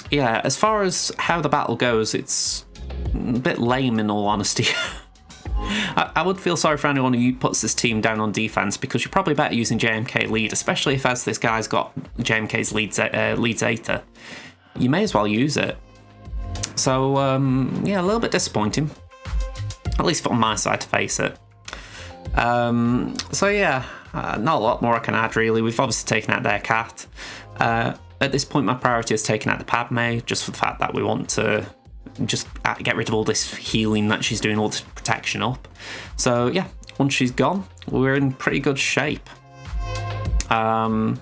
yeah, as far as how the battle goes, it's a bit lame in all honesty. I would feel sorry for anyone who puts this team down on defense, because you're probably better using JMK lead, especially if as this guy's got JMK's lead Zeta. You may as well use it. So, yeah, a little bit disappointing. At least on my side, to face it. So yeah, not a lot more I can add really. We've obviously taken out their cat. At this point my priority is taking out the Padme, just for the fact that we want to just get rid of all this healing that she's doing, all this protection up. So yeah, once she's gone, we're in pretty good shape. Yeah,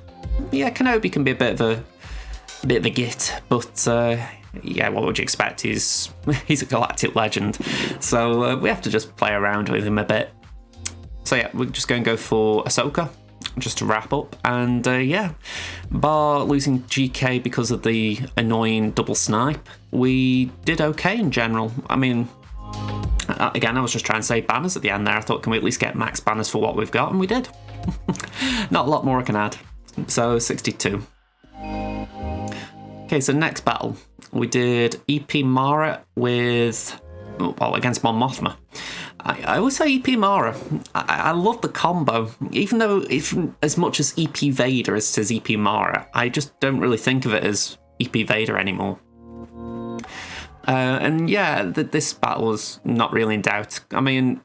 Kenobi can be a bit of a git, but yeah, what would you expect? He's a galactic legend, so we have to just play around with him a bit. So yeah, we're just going to go for Ahsoka, just to wrap up. And yeah, bar losing GK because of the annoying double snipe, we did okay in general. I mean, again, I was just trying to save banners at the end there. I thought, can we at least get max banners for what we've got? And we did. Not a lot more I can add. So 62. Okay, so next battle, we did EP Mara with, well, against Mon Mothma. I always say EP Mara. I love the combo, even though it's as much as EP Vader as it is EP Mara. I just don't really think of it as EP Vader anymore. And yeah, this battle was not really in doubt. I mean,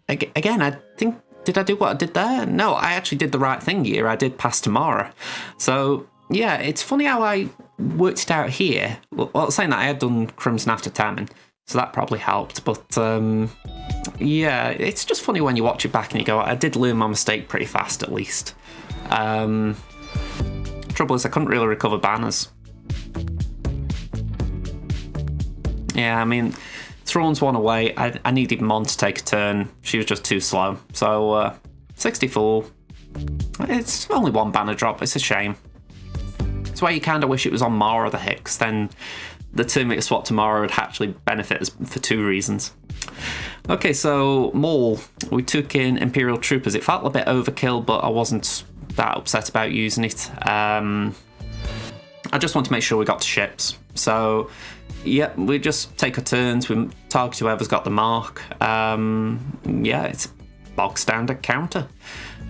again, I think, did I do what I did there? No, I actually did the right thing here. I did pass to Mara. So yeah, it's funny how I worked it out here. Well, saying that, I had done Crimson after Temmin, so that probably helped. But yeah, it's just funny when you watch it back and you go, I did learn my mistake pretty fast at least. Trouble is, I couldn't really recover banners. Yeah, I mean, Thrawn's one away. I needed Mon to take a turn. She was just too slow. So 64. It's only one banner drop. It's a shame. It's why you kind of wish it was on Mara the hit, because then the two-meter swap to Mara would actually benefit us for two reasons. Okay, so Maul, we took in Imperial Troopers. It felt a bit overkill, but I wasn't that upset about using it. I just want to make sure we got to ships. So, yeah, we just take our turns, we target whoever's got the mark. Yeah, it's bog standard counter.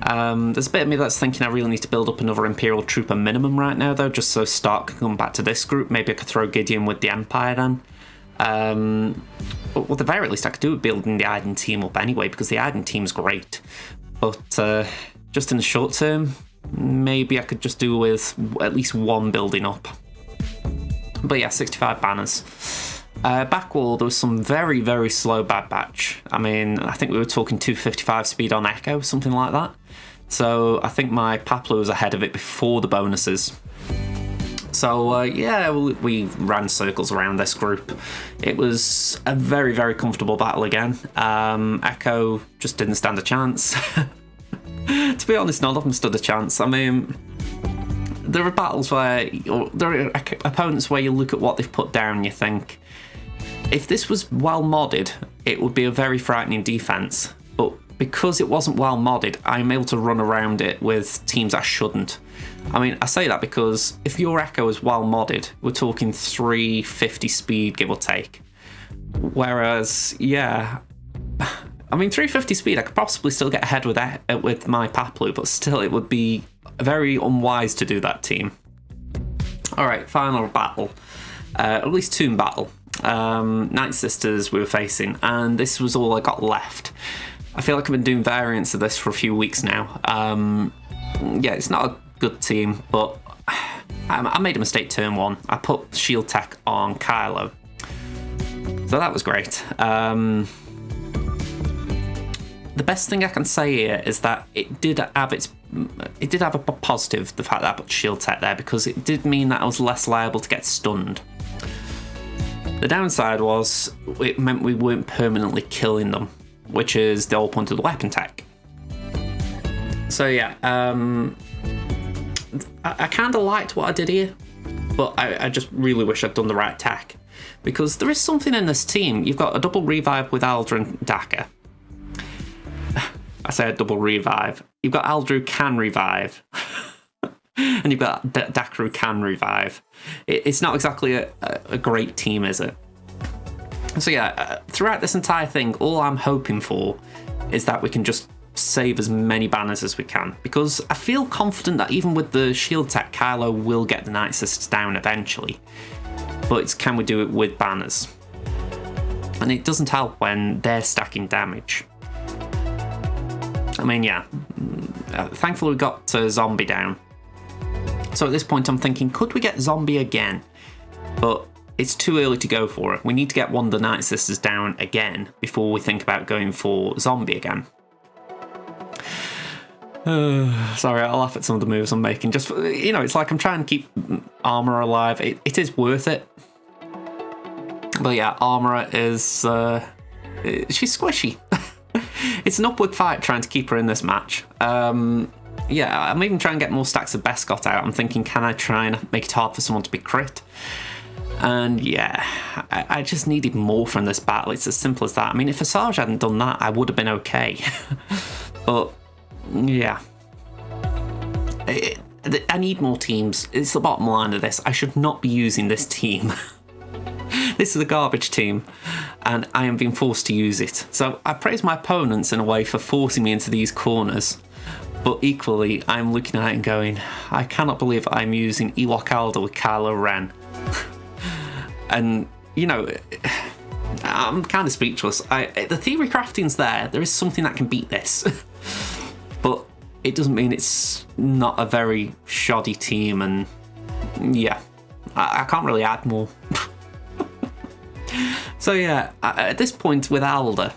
There's a bit of me that's thinking I really need to build up another Imperial Trooper minimum right now, though, just so Stark can come back to this group. Maybe I could throw Gideon with the Empire then. Well, at the very least, I could do with building the Iden team up anyway, because the Iden team's great. But just in the short term, maybe I could just do with at least one building up. But yeah, 65 banners. Backwall, there was some very, very slow Bad Batch. I mean, I think we were talking 255 speed on Echo, something like that. So I think my Paplo was ahead of it before the bonuses. So yeah, we ran circles around this group. It was a very, very comfortable battle again. Echo just didn't stand a chance. To be honest, none of them stood a chance. I mean, there are battles where, or there are opponents where you look at what they've put down and you think, if this was well modded, it would be a very frightening defense. But because it wasn't well modded, I'm able to run around it with teams I shouldn't. I mean, I say that because if your Echo is well modded, we're talking 350 speed, give or take. Whereas, yeah, I mean, 350 speed, I could possibly still get ahead with my Paplu, but still it would be very unwise to do that team. Alright, final battle. At least Tomb battle. Night Sisters we were facing, and this was all I got left. I feel like I've been doing variants of this for a few weeks now. Yeah, it's not a good team, but I made a mistake turn one. I put Shield Tech on Kylo, so that was great. The best thing I can say here is that it did have a positive, the fact that I put Shield Tech there, because it did mean that I was less liable to get stunned. The downside was it meant we weren't permanently killing them, which is the whole point of the weapon tech. So yeah, I kind of liked what I did here, but I just really wish I'd done the right tech, because there is something in this team. You've got a double revive with Aldrin Daka. I say a double revive. You've got Aldru can revive. And you've got Dakaru can revive. It's not exactly a great team, is it? So yeah, throughout this entire thing, all I'm hoping for is that we can just save as many banners as we can, because I feel confident that even with the shield tech, Kylo will get the Night Sisters down eventually. But it's, can we do it with banners? And it doesn't help when they're stacking damage. I mean, yeah, thankfully we got Zombie down. So at this point I'm thinking, could we get Zombie again? But it's too early to go for it. We need to get one of the Night Sisters down again before we think about going for Zombie again. Sorry, I'll laugh at some of the moves I'm making. Just, you know, it's like I'm trying to keep Armor alive. It is worth it. But yeah, Armor is... she's squishy. It's an upward fight trying to keep her in this match. Yeah, I'm even trying to get more stacks of Bescott out. I'm thinking, can I try and make it hard for someone to be crit? And yeah, I just needed more from this battle. It's as simple as that. I mean, if Asajj hadn't done that, I would have been okay. But yeah, I need more teams. It's the bottom line of this. I should not be using this team. This is a garbage team, and I am being forced to use it. So I praise my opponents in a way for forcing me into these corners. But equally, I'm looking at it and going, I cannot believe I'm using Ewok Alder with Kylo Ren. And, you know, I'm kind of speechless. The theory crafting's there. There is something that can beat this. But it doesn't mean it's not a very shoddy team. And, yeah, I can't really add more. So, yeah, at this point with Alder,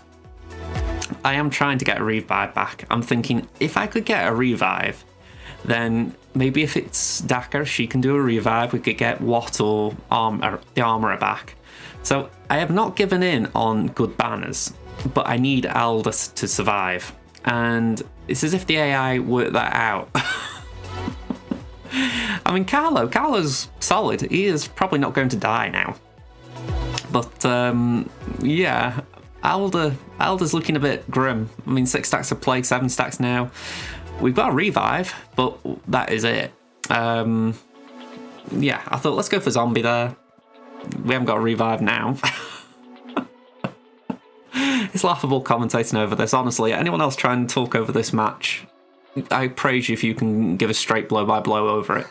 I am trying to get a revive back. I'm thinking, if I could get a revive, then maybe if it's Daka, she can do a revive. We could get Watt or the Armourer back. So I have not given in on good banners, but I need Alder to survive. And it's as if the AI worked that out. I mean, Carlo's solid. He is probably not going to die now. But yeah, Alder's looking a bit grim. I mean, 6 stacks of plague, 7 stacks now. We've got a revive, but that is it. Yeah, I thought, let's go for Zombie there. We haven't got a revive now. It's laughable commentating over this, honestly. Anyone else trying to talk over this match, I praise you if you can give a straight blow-by-blow over it.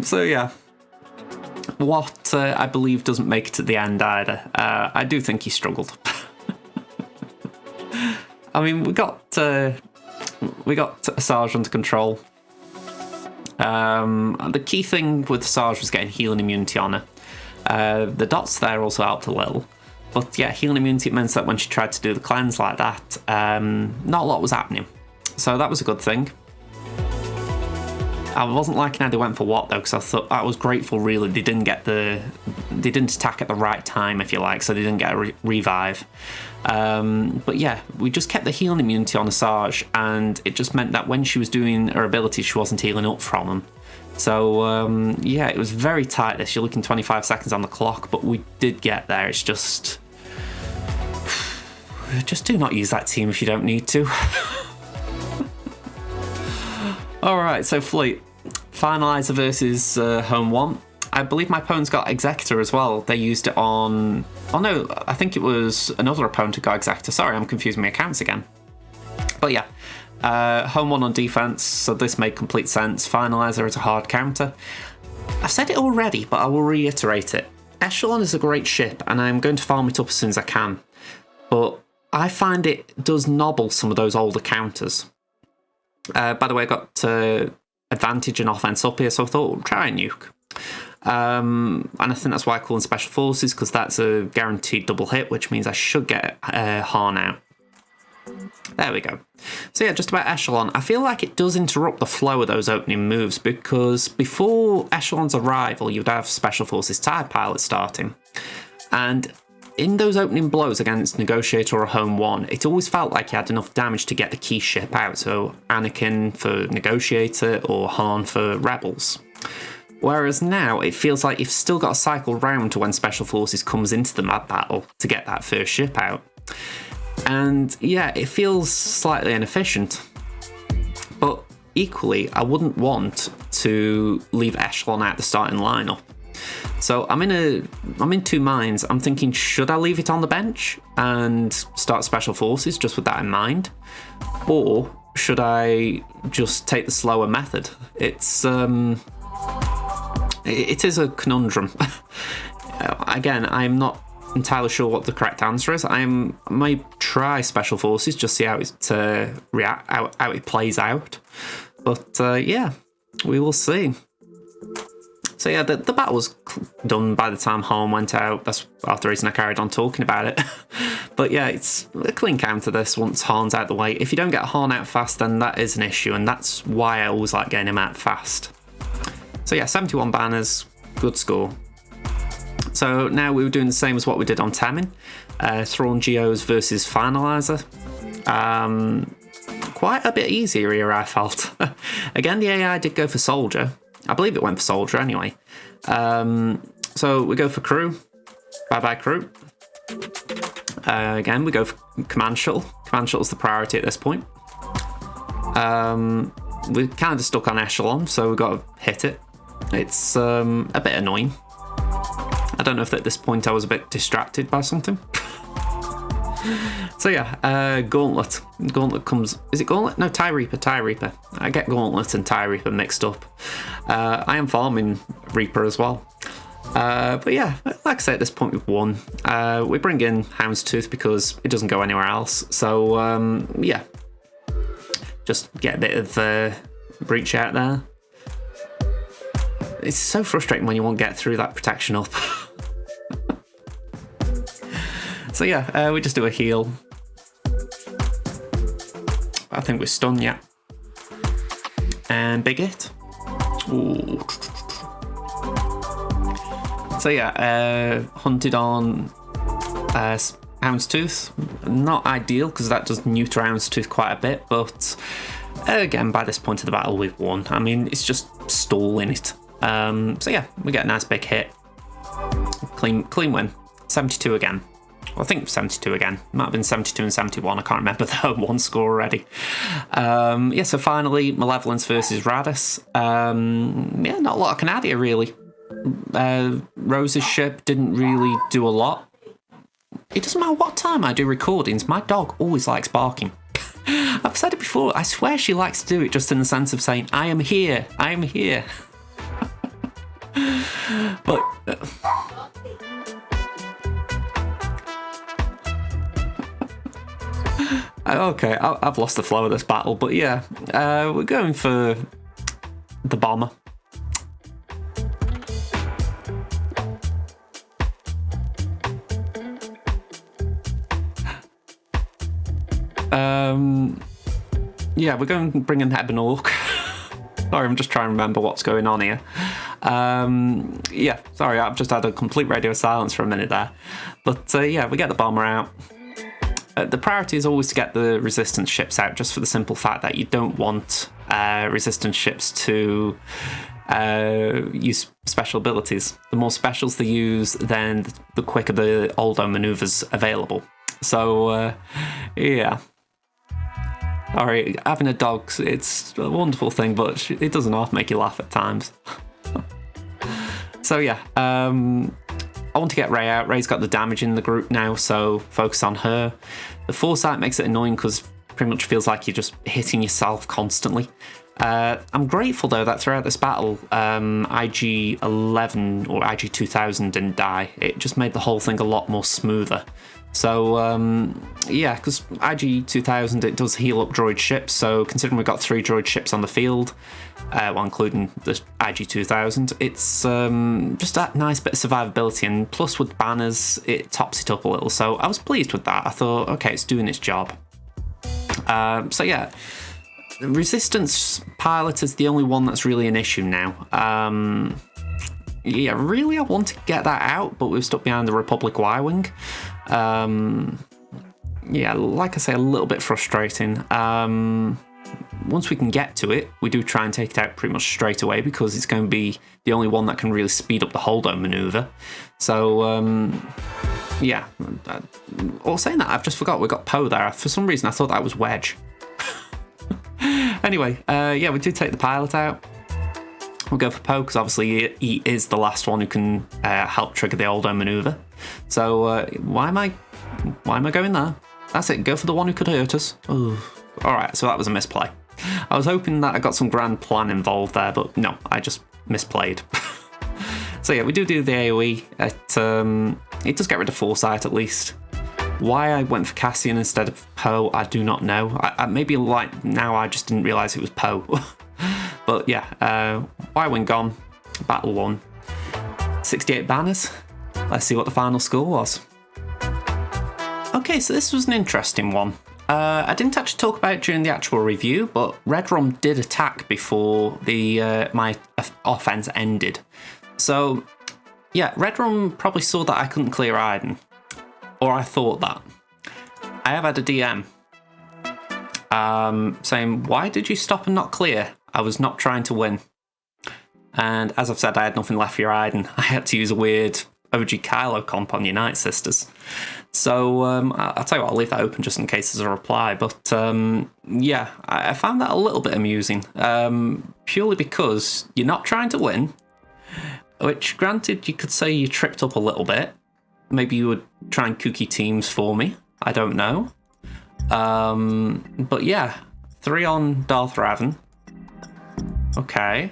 So yeah. What I believe doesn't make it to the end either. I do think he struggled. I mean, we got Asajj under control. The key thing with Asajj was getting healing immunity on her. The dots there also helped a little. But yeah, healing immunity meant that when she tried to do the cleanse like that, not a lot was happening. So that was a good thing. I wasn't liking how they went for Watt though, because I thought I was grateful really they didn't attack at the right time, if you like, so they didn't get a revive. But yeah, we just kept the healing immunity on Asajj, and it just meant that when she was doing her ability, she wasn't healing up from them. So yeah, it was very tight this. You're looking 25 seconds on the clock, but we did get there. It's just do not use that team if you don't need to. Alright, so Fleet. Finalizer versus Home 1. I believe my opponent's got Executor as well. They used it on... Oh no, I think it was another opponent who got Executor. Sorry, I'm confusing my accounts again. But yeah, Home 1 on defense, so this made complete sense. Finalizer is a hard counter. I've said it already, but I will reiterate it. Echelon is a great ship, and I'm going to farm it up as soon as I can. But I find it does nobble some of those older counters. By the way, I got advantage and offense up here, so I thought, we'll try a nuke. And I think that's why I call in Special Forces, because that's a guaranteed double hit, which means I should get Han out. There we go. So yeah, just about Echelon. I feel like it does interrupt the flow of those opening moves, because before Echelon's arrival, you'd have Special Forces TIE Pilot starting. And in those opening blows against Negotiator or Home 1, it always felt like you had enough damage to get the key ship out, so Anakin for Negotiator or Han for Rebels. Whereas now, it feels like you've still got to cycle round to when Special Forces comes into the mad battle to get that first ship out. And yeah, it feels slightly inefficient, but equally, I wouldn't want to leave Echelon out the starting lineup. So I'm in two minds. I'm thinking, should I leave it on the bench and start Special Forces just with that in mind? Or should I just take the slower method? It is a conundrum. Again, I'm not entirely sure what the correct answer is. I may try Special Forces, just see how it plays out. But yeah, we will see. So yeah, the battle was done by the time Horn went out. That's the reason I carried on talking about it. But yeah, it's a clean counter this once Horn's out the way. If you don't get Horn out fast, then that is an issue, and that's why I always like getting him out fast. So yeah, 71 banners, good score. So now we were doing the same as what we did on Temmin. Thrawn Geos versus Finalizer. Quite a bit easier here, I felt. Again, the AI did go for Soldier. I believe it went for Soldier anyway. So we go for Crew. Bye-bye, Crew. Again, we go for Command Shuttle. Command Shuttle's the priority at this point. We're kind of stuck on Echelon, so we've got to hit it. It's a bit annoying. I don't know if at this point I was a bit distracted by something. So yeah, Gauntlet. Gauntlet comes... Is it Gauntlet? No, TIE Reaper. TIE Reaper. I get Gauntlet and TIE Reaper mixed up. I am farming Reaper as well. But yeah, like I say, at this point we've won. We bring in Houndstooth because it doesn't go anywhere else. So yeah, just get a bit of breach out there. It's so frustrating when you won't get through that protection up. So yeah, we just do a heal. I think we're stunned, yeah. And big hit. Ooh. So yeah, hunted on Houndstooth. Not ideal because that does neuter Houndstooth quite a bit, but again, by this point of the battle, we've won. I mean, it's just stalling it. So yeah, we get a nice big hit. Clean win. 72 again. Well, I think 72 again. Might have been 72 and 71. I can't remember the one score already. Yeah, so finally, Malevolence versus Radis. Yeah, not a lot I can add here, really. Rose's ship didn't really do a lot. It doesn't matter what time I do recordings, my dog always likes barking. I've said it before, I swear she likes to do it just in the sense of saying, I am here, I am here. But... okay, I've lost the flow of this battle, but yeah, we're going for the bomber. Yeah, we're going to bring in Ebenork. Sorry, I'm just trying to remember what's going on here. Yeah, sorry, I've just had a complete radio silence for a minute there. But yeah, we get the bomber out. The priority is always to get the resistance ships out, just for the simple fact that you don't want resistance ships to use special abilities. The more specials they use, then the quicker the Oldo maneuvers available. So, yeah. Sorry, having a dog, it's a wonderful thing, but it doesn't half make you laugh at times. So, yeah. I want to get Rey out. Rey's got the damage in the group now, so focus on her. The Foresight makes it annoying because pretty much feels like you're just hitting yourself constantly. I'm grateful, though, that throughout this battle, IG-11 or IG-2000 didn't die. It just made the whole thing a lot more smoother. So, yeah, because IG-2000, it does heal up droid ships, so considering we've got 3 droid ships on the field, well, including the IG-2000, it's just that nice bit of survivability, and plus with banners, it tops it up a little, so I was pleased with that. I thought, okay, it's doing its job. So, yeah, Resistance Pilot is the only one that's really an issue now. Yeah, really, I want to get that out, but we're stuck behind the Republic Y-Wing. Yeah, like I say, a little bit frustrating. once we can get to it, we do try and take it out pretty much straight away because it's going to be the only one that can really speed up the hold-on maneuver. So, yeah. All saying that, I've just forgot we got Poe there. For some reason, I thought that was Wedge. Anyway, yeah, we do take the pilot out. We'll go for Poe because obviously he is the last one who can help trigger the hold-on maneuver. So why am I going there? That's it. Go for the one who could hurt us. Ooh. All right, so that was a misplay. I was hoping that I got some grand plan involved there, but no, I just misplayed. So yeah, we do the AoE. It does get rid of Foresight at least. Why I went for Cassian instead of Poe, I do not know. I maybe like now I just didn't realise it was Poe. But yeah, Y-Wing gone, battle won. 68 banners. Let's see what the final score was. Okay, so this was an interesting one. I didn't actually talk about it during the actual review, but Red Rum did attack before my offense ended. So, yeah, Red Rum probably saw that I couldn't clear Iden. Or I thought that. I have had a DM saying, why did you stop and not clear? I was not trying to win. And as I've said, I had nothing left for your Iden. I had to use a weird OG Kylo comp on your Night Sisters. So I'll tell you what, I'll leave that open just in case there's a reply. But yeah, I found that a little bit amusing, purely because you're not trying to win, which granted you could say you tripped up a little bit. Maybe you would try and kooky teams for me. I don't know. But yeah, 3 on Darth Raven. Okay.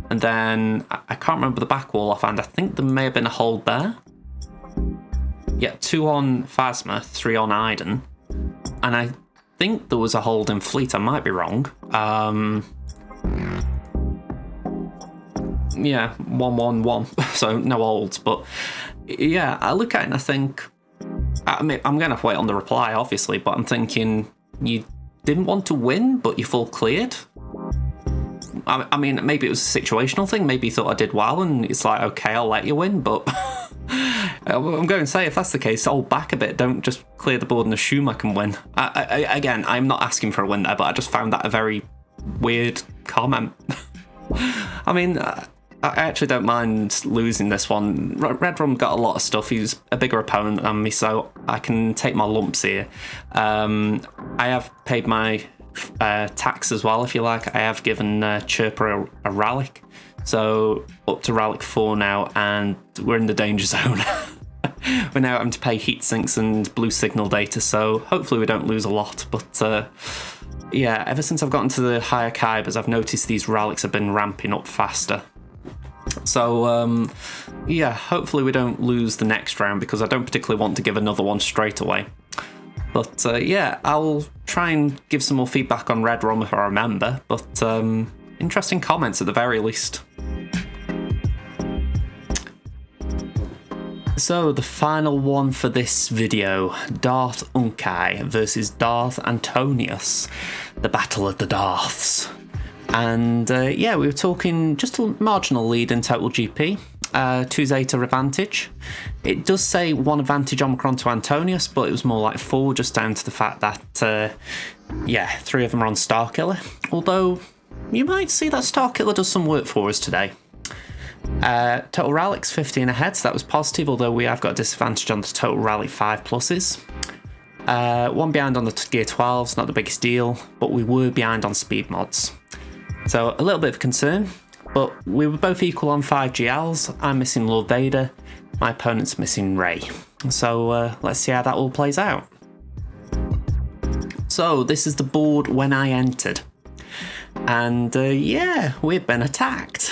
And then I can't remember the back wall offhand. I think there may have been a hold there. Yeah, 2 on Phasma, 3 on Iden. And I think there was a hold in Fleet. I might be wrong. Yeah, 1-1-1. So no holds. But yeah, I look at it and I think, I mean, I'm going to wait on the reply, obviously, but I'm thinking you didn't want to win, but you full cleared. I mean, maybe it was a situational thing. Maybe you thought I did well, and it's like, okay, I'll let you win, but I'm going to say, if that's the case, hold back a bit. Don't just clear the board and assume I can win. Again, I'm not asking for a win there, but I just found that a very weird comment. I mean, I actually don't mind losing this one. Red Rum got a lot of stuff. He's a bigger opponent than me, so I can take my lumps here. I have paid my tax as well, if you like. I have given Chirper a relic, so up to relic 4 now, and we're in the danger zone. We're now having to pay heat sinks and blue signal data, so hopefully we don't lose a lot. But yeah, ever since I've gotten to the higher Kybers, I've noticed these relics have been ramping up faster. So yeah, hopefully we don't lose the next round, because I don't particularly want to give another one straight away. But yeah, I'll try and give some more feedback on Red Rum if I remember, but interesting comments at the very least. So the final one for this video, DarthUnkei versus Darth Antonius, the Battle of the Darths. And yeah, we were talking just a marginal lead in total GP. 2 Zeta advantage. It does say 1 advantage Omicron to Antonius, but it was more like 4, just down to the fact that, yeah, 3 of them are on Starkiller. Although, you might see that Starkiller does some work for us today. Total Relics 15 ahead, so that was positive, although we have got a disadvantage on the Total Rally 5 pluses. 1 behind on the Gear 12s, not the biggest deal, but we were behind on speed mods. So, a little bit of concern. But we were both equal on 5 GLs. I'm missing Lord Vader. My opponent's missing Rey. So let's see how that all plays out. So this is the board when I entered. And yeah, we've been attacked.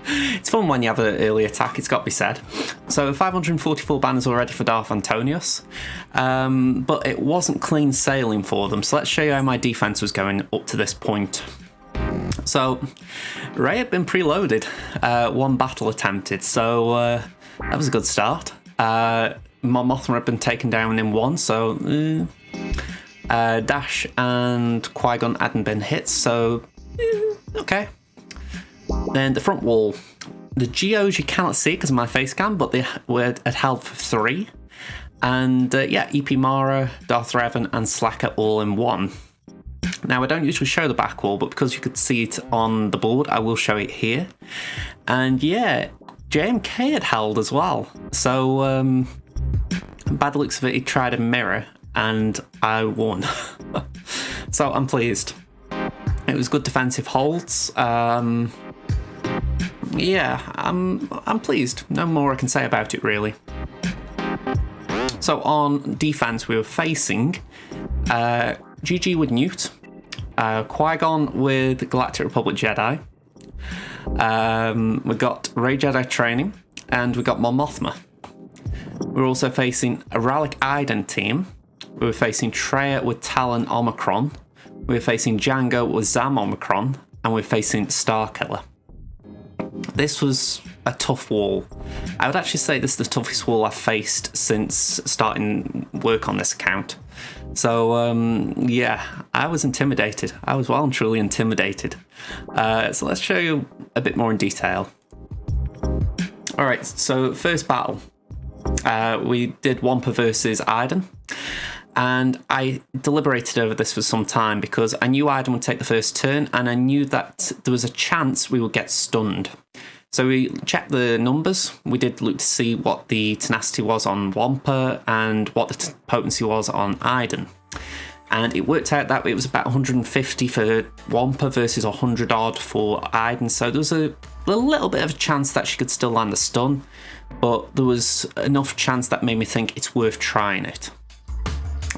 It's fun when you have an early attack, it's got to be said. So 544 banners already for Darth Antonius. But it wasn't clean sailing for them. So let's show you how my defense was going up to this point. So, Rey had been preloaded, 1 battle attempted, so that was a good start. Mothma had been taken down in 1, so Dash and Qui-Gon hadn't been hit, so okay. Then the front wall, the GOs you cannot see because of my face cam, but they were held for 3. And yeah, EP Mara, Darth Revan and Slacker all in 1. Now, I don't usually show the back wall, but because you could see it on the board, I will show it here. And yeah, JMK had held as well. So, by the looks of it, he tried a mirror, and I won. So I'm pleased. It was good defensive holds. Yeah, I'm pleased. No more I can say about it, really. So on defense, we were facing GG with Newt, Qui-Gon with Galactic Republic Jedi. We got Rey Jedi Training, and we got Mon Mothma. We were also facing a Rallic Iden team. We were facing Traya with Talon Omicron. We were facing Django with Zam Omicron, and we were facing Starkiller. This was a tough wall. I would actually say this is the toughest wall I've faced since starting work on this account. So, yeah, I was intimidated. I was well and truly intimidated. So let's show you a bit more in detail. Alright, so first battle. We did Wampa versus Iden. And I deliberated over this for some time because I knew Iden would take the first turn, and I knew that there was a chance we would get stunned. So we checked the numbers. We did look to see what the tenacity was on Wampa and what the potency was on Iden. And it worked out that it was about 150 for Wampa versus 100 odd for Iden. So there was a little bit of a chance that she could still land the stun, but there was enough chance that made me think it's worth trying it.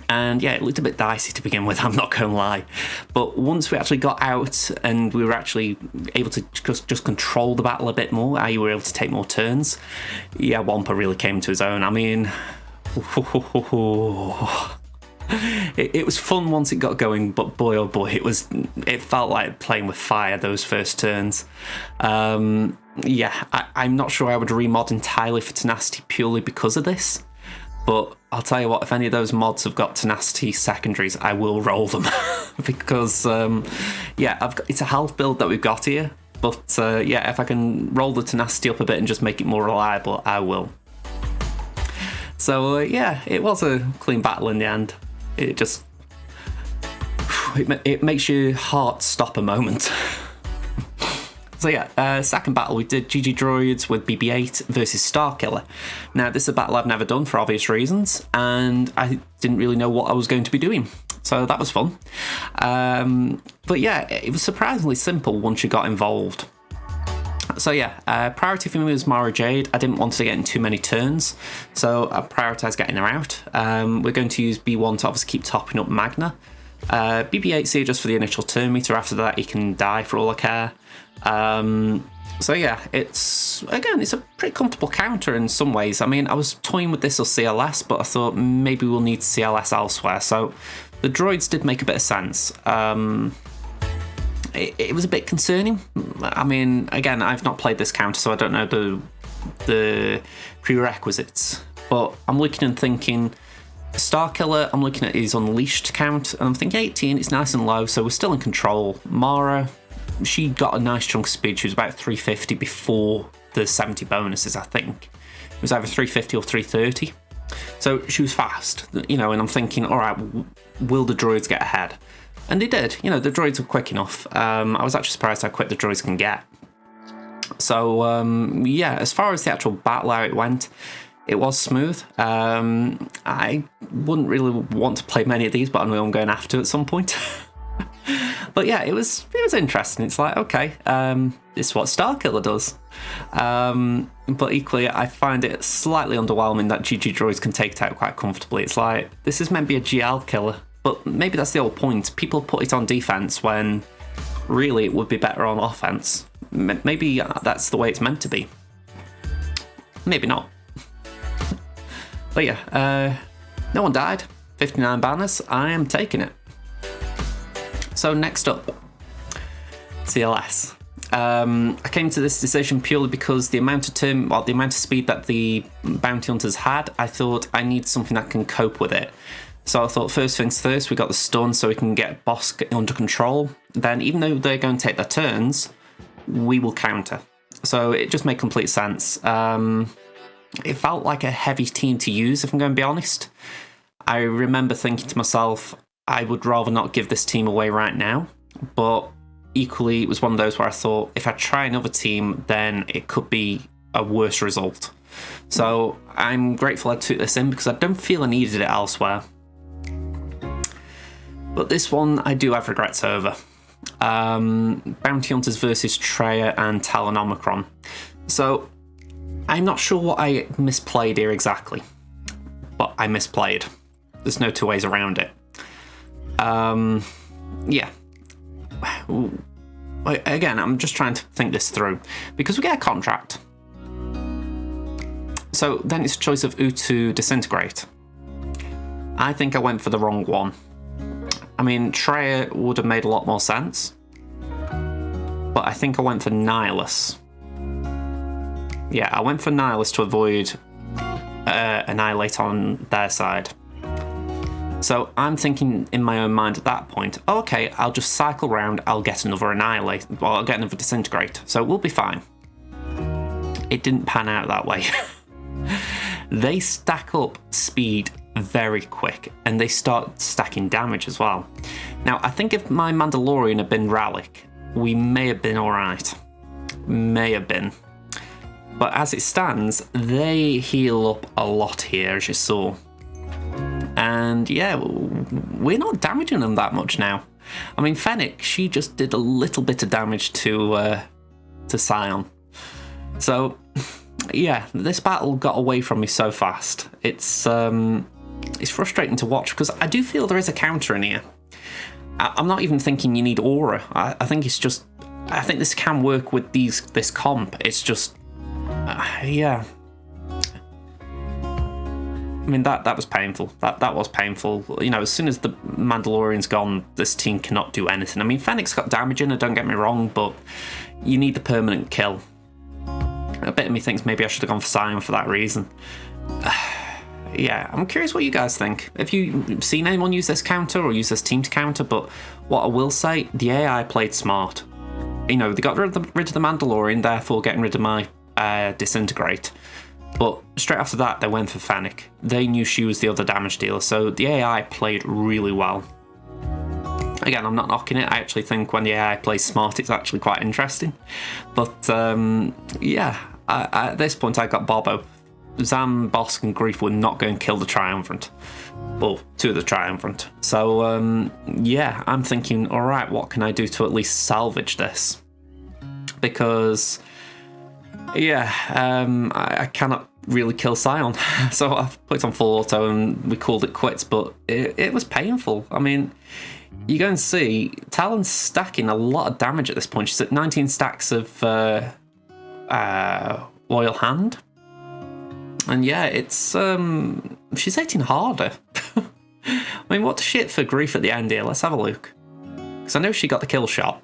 And yeah, it looked a bit dicey to begin with, I'm not going to lie. But once we actually got out and we were actually able to just control the battle a bit more, we were able to take more turns, yeah, Wampa really came to his own. I mean, it was fun once it got going, but boy oh boy, it felt like playing with fire those first turns. Yeah, I'm not sure I would remod entirely for tenacity purely because of this. But I'll tell you what, if any of those mods have got tenacity secondaries, I will roll them. Because, yeah, it's a health build that we've got here. But, yeah, if I can roll the tenacity up a bit and just make it more reliable, I will. So, yeah, it was a clean battle in the end. It just... It makes your heart stop a moment. So yeah, second battle we did GG Droids with BB-8 versus Starkiller. Now this is a battle I've never done for obvious reasons, and I didn't really know what I was going to be doing. So that was fun. But yeah, it was surprisingly simple once you got involved. So yeah, priority for me was Mara Jade. I didn't want to get in too many turns, so I prioritised getting her out. We're going to use B1 to obviously keep topping up Magna. BB-8's here just for the initial turn meter. After that he can die for all I care. So yeah, it's a pretty comfortable counter in some ways. I mean, I was toying with this or CLS, but I thought maybe we'll need CLS elsewhere. So the droids did make a bit of sense. It was a bit concerning. I mean, again, I've not played this counter, so I don't know the prerequisites. But I'm looking and thinking, Starkiller, I'm looking at his unleashed count, and I'm thinking 18, it's nice and low, so we're still in control. Mara, she got a nice chunk of speed. She was about 350 before the 70 bonuses, I think. It was either 350 or 330. So she was fast, you know, and I'm thinking, all right, will the droids get ahead? And they did. You know, the droids were quick enough. I was actually surprised how quick the droids can get. So, yeah, as far as the actual battle, how it went, it was smooth. I wouldn't really want to play many of these, but I know I'm going after at some point. But yeah, it was interesting. It's like, okay, this is what Starkiller does. But equally, I find it slightly underwhelming that GG droids can take it out quite comfortably. It's like, this is meant to be a GL killer, but maybe that's the whole point. People put it on defense when really it would be better on offense. Maybe that's the way it's meant to be. Maybe not. But yeah, no one died. 59 banners. I am taking it. So next up, CLS. I came to this decision purely because the amount of speed that the bounty hunters had, I thought I need something that can cope with it. So I thought, first things first, we got the stun so we can get boss under control. Then, even though they're going to take their turns, we will counter. So it just made complete sense. It felt like a heavy team to use, if I'm going to be honest. I remember thinking to myself, I would rather not give this team away right now, but equally it was one of those where I thought if I try another team, then it could be a worse result. So I'm grateful I took this in because I don't feel I needed it elsewhere. But this one I do have regrets over. Bounty Hunters versus Treya and Talon Omicron. So I'm not sure what I misplayed here exactly, but I misplayed. There's no two ways around it. Yeah. Again, I'm just trying to think this through because we get a contract. So then it's a choice of who to disintegrate. I think I went for the wrong one. I mean, Treya would have made a lot more sense, but I think I went for Nihilus. Yeah, I went for Nihilus to avoid Annihilate on their side. So I'm thinking in my own mind at that point, oh, okay, I'll just cycle round, I'll get another Annihilate, well, I'll get another Disintegrate, so we'll be fine. It didn't pan out that way. They stack up speed very quick, and they start stacking damage as well. Now, I think if my Mandalorian had been Rallic, we may have been alright. May have been. But as it stands, they heal up a lot here, as you saw. And yeah, we're not damaging them that much now. I mean, Fennec, she just did a little bit of damage to Scion. So, yeah, this battle got away from me so fast. It's frustrating to watch because I do feel there is a counter in here. I'm not even thinking you need aura. I think it's just, I think this can work with this comp. It's just, yeah. I mean, that was painful. That was painful. You know, as soon as the Mandalorian's gone, this team cannot do anything. I mean, Fennec's got damage in her, don't get me wrong, but you need the permanent kill. A bit of me thinks maybe I should have gone for Scion for that reason. Yeah, I'm curious what you guys think. Have you seen anyone use this counter or use this team to counter? But what I will say, the AI played smart. You know, they got rid of the Mandalorian, therefore getting rid of my Disintegrate. But straight after that, they went for Fennec. They knew she was the other damage dealer, so the AI played really well. Again, I'm not knocking it. I actually think when the AI plays smart, it's actually quite interesting. But yeah, at this point, I got Bobo. Zam, Bosk, and Grief were not going to kill the Triumvirate. Well, two of the Triumvirate. So yeah, I'm thinking, all right, what can I do to at least salvage this? Because yeah, I cannot really kill Scion. So I put it on full auto and we called it quits, but it was painful. I mean, you go and see Talon's stacking a lot of damage at this point. She's at 19 stacks of Loyal Hand. And yeah, it's she's hitting harder. I mean, what the shit for Grief at the end here? Let's have a look. Because I know she got the kill shot.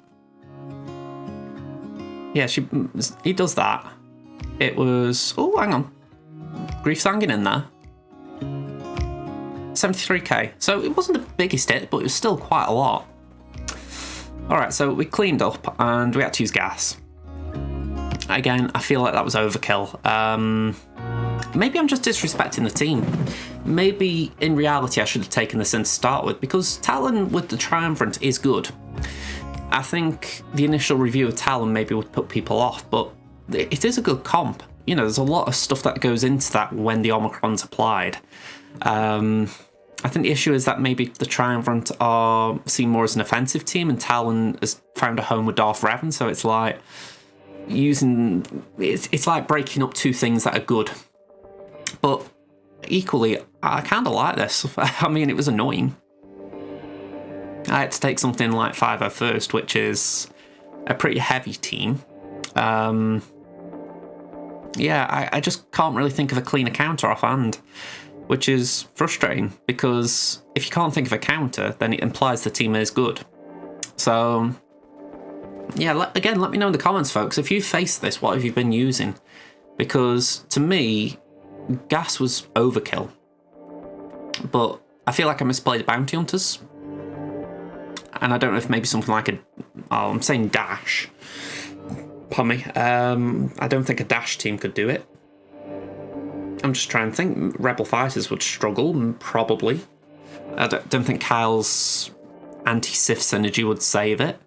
Yeah, he does that. It was... Oh, hang on. Grief's hanging in there. 73k. So it wasn't the biggest hit, but it was still quite a lot. Alright, so we cleaned up and we had to use gas. Again, I feel like that was overkill. Maybe I'm just disrespecting the team. Maybe in reality I should have taken this in to start with, because Talon with the Triumvirate is good. I think the initial review of Talon maybe would put people off, but it is a good comp. You know, there's a lot of stuff that goes into that when the Omicron's applied. I think the issue is that maybe the Triumvirate are seen more as an offensive team, and Talon has found a home with Darth Revan, so it's like it's like breaking up two things that are good. But equally, I kind of like this. I mean, it was annoying. I had to take something like 501st, which is a pretty heavy team. Yeah, I just can't really think of a cleaner counter offhand, which is frustrating, because if you can't think of a counter, then it implies the team is good. So, yeah, let me know in the comments, folks. If you faced this, what have you been using? Because, to me, gas was overkill. But I feel like I misplayed the Bounty Hunters. And I don't know if maybe something like I'm saying dash. Pardon me. I don't think a dash team could do it. I'm just trying to think. Rebel fighters would struggle, probably. I don't think Kyle's anti-Sith synergy would save it.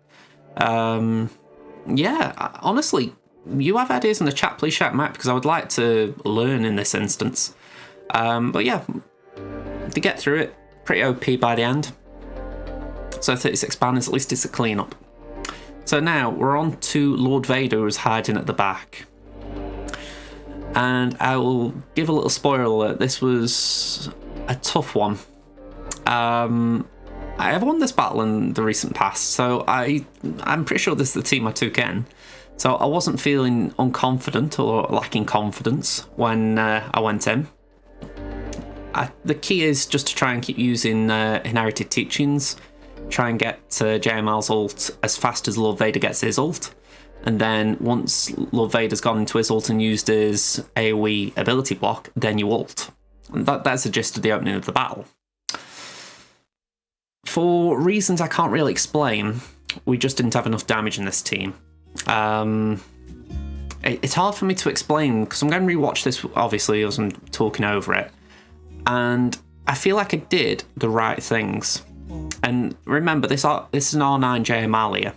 Yeah, honestly, you have ideas in the chat, please shout them out, because I would like to learn in this instance. But yeah, to get through it, pretty OP by the end. So 36 banners, at least it's a clean-up. So now we're on to Lord Vader, who's hiding at the back. And I will give a little spoiler alert, this was a tough one. I have won this battle in the recent past, so I'm pretty sure this is the team I took in. So I wasn't feeling unconfident or lacking confidence when I went in. The key is just to try and keep using Inherited Teachings, try and get JML's ult as fast as Lord Vader gets his ult, and then once Lord Vader's gone into his ult and used his AoE ability block, then you ult. And that's the gist of the opening of the battle. For reasons I can't really explain, we just didn't have enough damage in this team. It's hard for me to explain because I'm going to rewatch this, obviously, as I'm talking over it. And I feel like I did the right things. And remember, this is an R9 JML here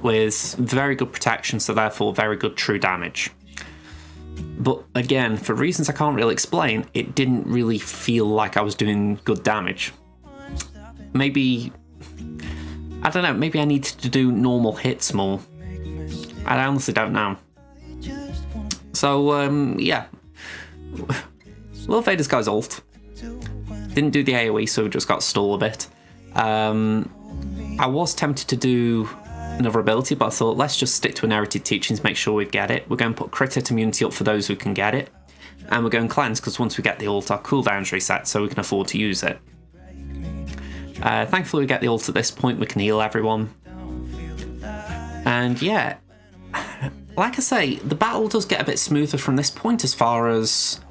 with very good protection, so therefore very good true damage. But again, for reasons I can't really explain, it didn't really feel like I was doing good damage. Maybe, I don't know, maybe I needed to do normal hits more. I honestly don't know. So, yeah. Lord Vader's got his ult. Didn't do the AoE, so just got stalled a bit. I was tempted to do another ability, but I thought, let's just stick to Inherited Teachings, make sure we get it. We're going to put crit hit immunity up for those who can get it. And we're going cleanse, because once we get the ult, our cooldown's reset, so we can afford to use it. Thankfully we get the ult at this point, we can heal everyone. And yeah, like I say, the battle does get a bit smoother from this point as far as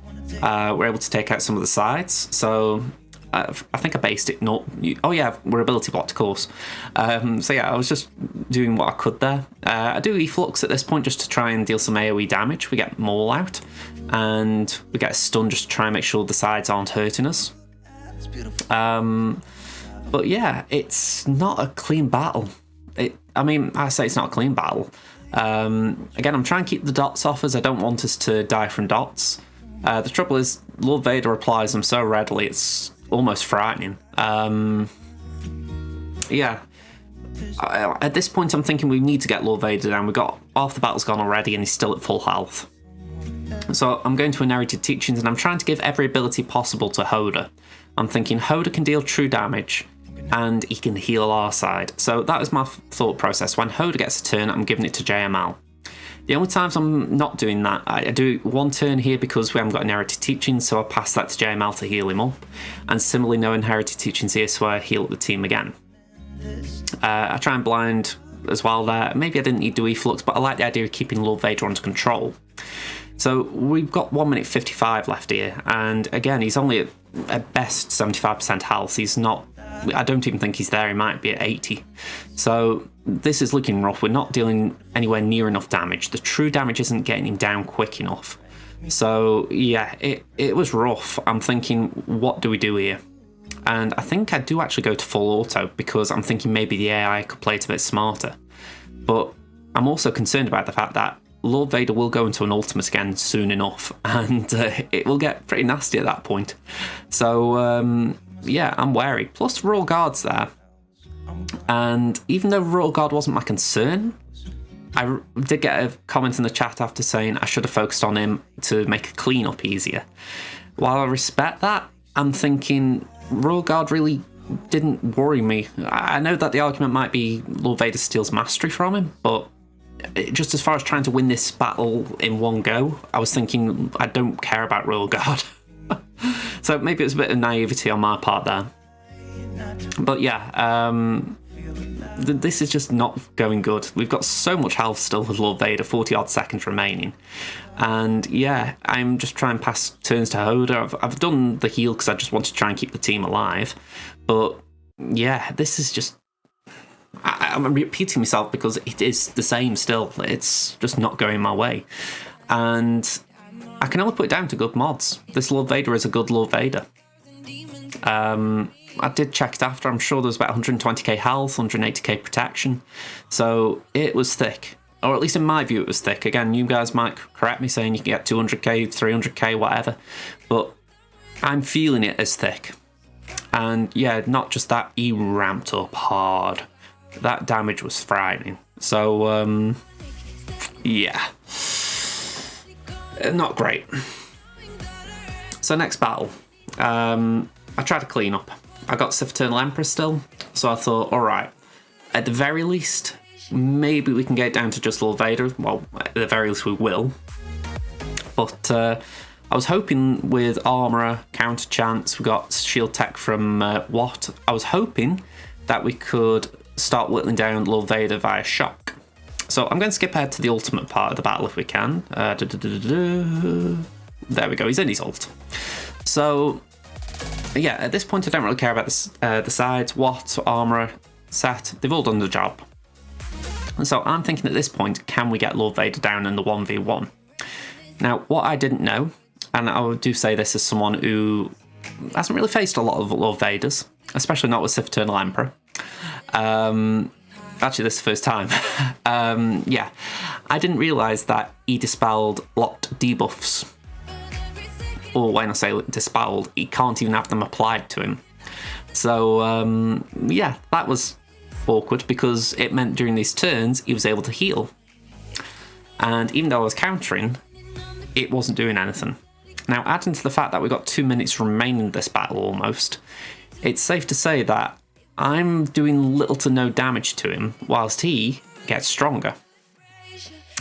we're able to take out some of the sides. So I think I based it not... Oh yeah, we're ability blocked, of course. So yeah, I was just doing what I could there. I do Efflux at this point just to try and deal some AoE damage. We get Maul out, and we get a stun just to try and make sure the sides aren't hurting us. But yeah, it's not a clean battle. I mean, I say it's not a clean battle. Again, I'm trying to keep the dots off as I don't want us to die from dots. The trouble is, Lord Vader applies them so readily, it's almost frightening. Yeah. At this point, I'm thinking we need to get Lord Vader down. We've got half the battle's gone already and he's still at full health. So I'm going to Inherited Teachings and I'm trying to give every ability possible to Hoda. I'm thinking Hoda can deal true damage and he can heal our side. So that was my thought process. When Hoda gets a turn, I'm giving it to JML. The only times I'm not doing that, I do one turn here because we haven't got Inherited Teachings, so I pass that to JML to heal him up. And similarly, no Inherited Teachings here, so I heal up the team again. I try and blind as well there. Maybe I didn't need to do Efflux, but I like the idea of keeping Lord Vader under control. So we've got 1 minute 55 left here, and again, he's only at best 75% health. He's not... I don't even think he's there, he might be at 80. So this is looking rough. We're not dealing anywhere near enough damage. The true damage isn't getting him down quick enough. So yeah, it was rough. I'm thinking, what do we do here? And I think I do actually go to full auto because I'm thinking maybe the AI could play it a bit smarter. But I'm also concerned about the fact that Lord Vader will go into an ultimate again soon enough, and it will get pretty nasty at that point. So yeah, I'm wary. Plus Royal Guard's there. And even though Royal Guard wasn't my concern, I did get a comment in the chat after saying I should have focused on him to make a clean-up easier. While I respect that, I'm thinking Royal Guard really didn't worry me. I know that the argument might be Lord Vader steals mastery from him, but just as far as trying to win this battle in one go, I was thinking I don't care about Royal Guard. So maybe it was a bit of naivety on my part there. But yeah, this is just not going good. We've got so much health still with Lord Vader, 40 odd seconds remaining. And yeah, I'm just trying to pass turns to Hoda. I've done the heal because I just want to try and keep the team alive. But yeah, this is just... I'm repeating myself because it is the same still. It's just not going my way. And I can only put it down to good mods. This Lord Vader is a good Lord Vader. I did check it after. I'm sure there was about 120k health, 180k protection. So it was thick. Or at least in my view it was thick. Again, you guys might correct me saying you can get 200k, 300k, whatever. But I'm feeling it as thick. And yeah, not just that, he ramped up hard. That damage was frightening. So, yeah. Not great. So next battle. I tried to clean up. I got Sif-Eternal Emperor still. So I thought, alright, at the very least, maybe we can get down to just Lord Vader. Well, at the very least we will. But I was hoping with Armourer, Counter Chance, we got Shield Tech from Watt. I was hoping that we could start whittling down Lord Vader via Shock. So I'm going to skip ahead to the ultimate part of the battle if we can. There we go, he's in his ult. So yeah, at this point I don't really care about the sides. Watt, Armourer, Set, they've all done the job. And so I'm thinking at this point, can we get Lord Vader down in the 1v1? Now, what I didn't know, and I do say this as someone who hasn't really faced a lot of Lord Vaders, especially not with Sif-Eternal Emperor. Actually, this is the first time. Yeah, I didn't realise that he dispelled locked debuffs. Or when I say dispelled, he can't even have them applied to him. So, yeah, that was awkward because it meant during these turns he was able to heal. And even though I was countering, it wasn't doing anything. Now, adding to the fact that we've got 2 minutes remaining in this battle almost, it's safe to say that I'm doing little to no damage to him whilst he gets stronger.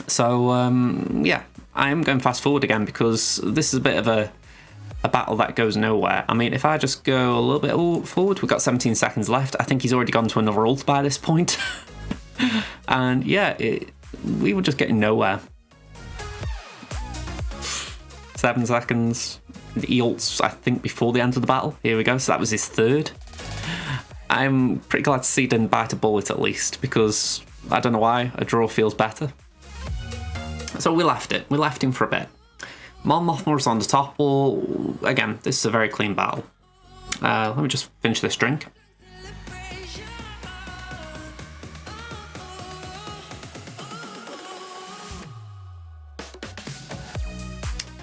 So, yeah, I am going fast forward again because this is a bit of a battle that goes nowhere. I mean, if I just go a little bit forward, we've got 17 seconds left. I think he's already gone to another ult by this point. And yeah, we were just getting nowhere. 7 seconds. He ults, I think, before the end of the battle. Here we go. So that was his third. I'm pretty glad to see he didn't bite a bullet at least, because I don't know why, a draw feels better. So we left it. We left him for a bit. Mon Mothma was on the top. Well, again, this is a very clean battle. Let me just finish this drink.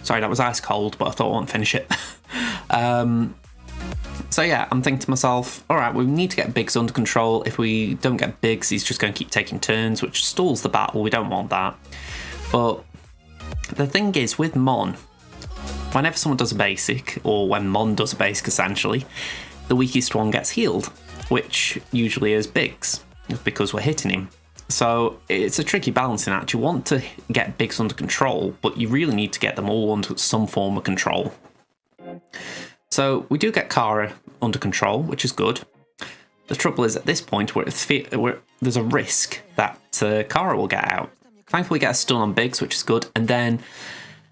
Sorry, that was ice cold, but I thought I wouldn't finish it. So yeah, I'm thinking to myself, alright, we need to get Biggs under control. If we don't get Biggs, he's just going to keep taking turns, which stalls the battle. We don't want that. But the thing is, with Mon, whenever someone does a basic, or when Mon does a basic essentially, the weakest one gets healed, which usually is Biggs, because we're hitting him. So it's a tricky balancing act. You want to get Biggs under control, but you really need to get them all under some form of control. So we do get Kara under control, which is good. The trouble is, at this point, there's a risk that Kara will get out. Thankfully, we get a stun on Biggs, which is good. And then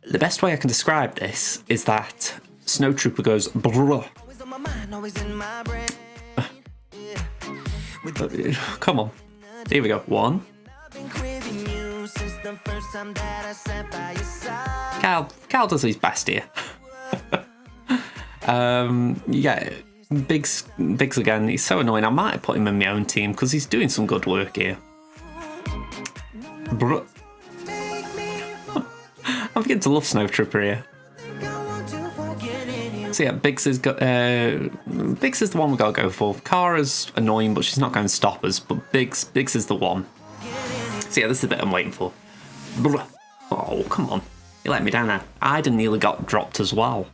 the best way I can describe this is that Snowtrooper goes brrrr. Come on. Here we go. 1. Cal does his best here. Yeah, Biggs again, he's so annoying. I might have put him in my own team because he's doing some good work here. I'm beginning to love Snowtrooper here. So yeah, Biggs is the one we gotta go for. Kara's annoying, but she's not going to stop us. But Biggs is the one. So yeah, this is the bit I'm waiting for. Oh, come on. You let me down there. Ida nearly got dropped as well.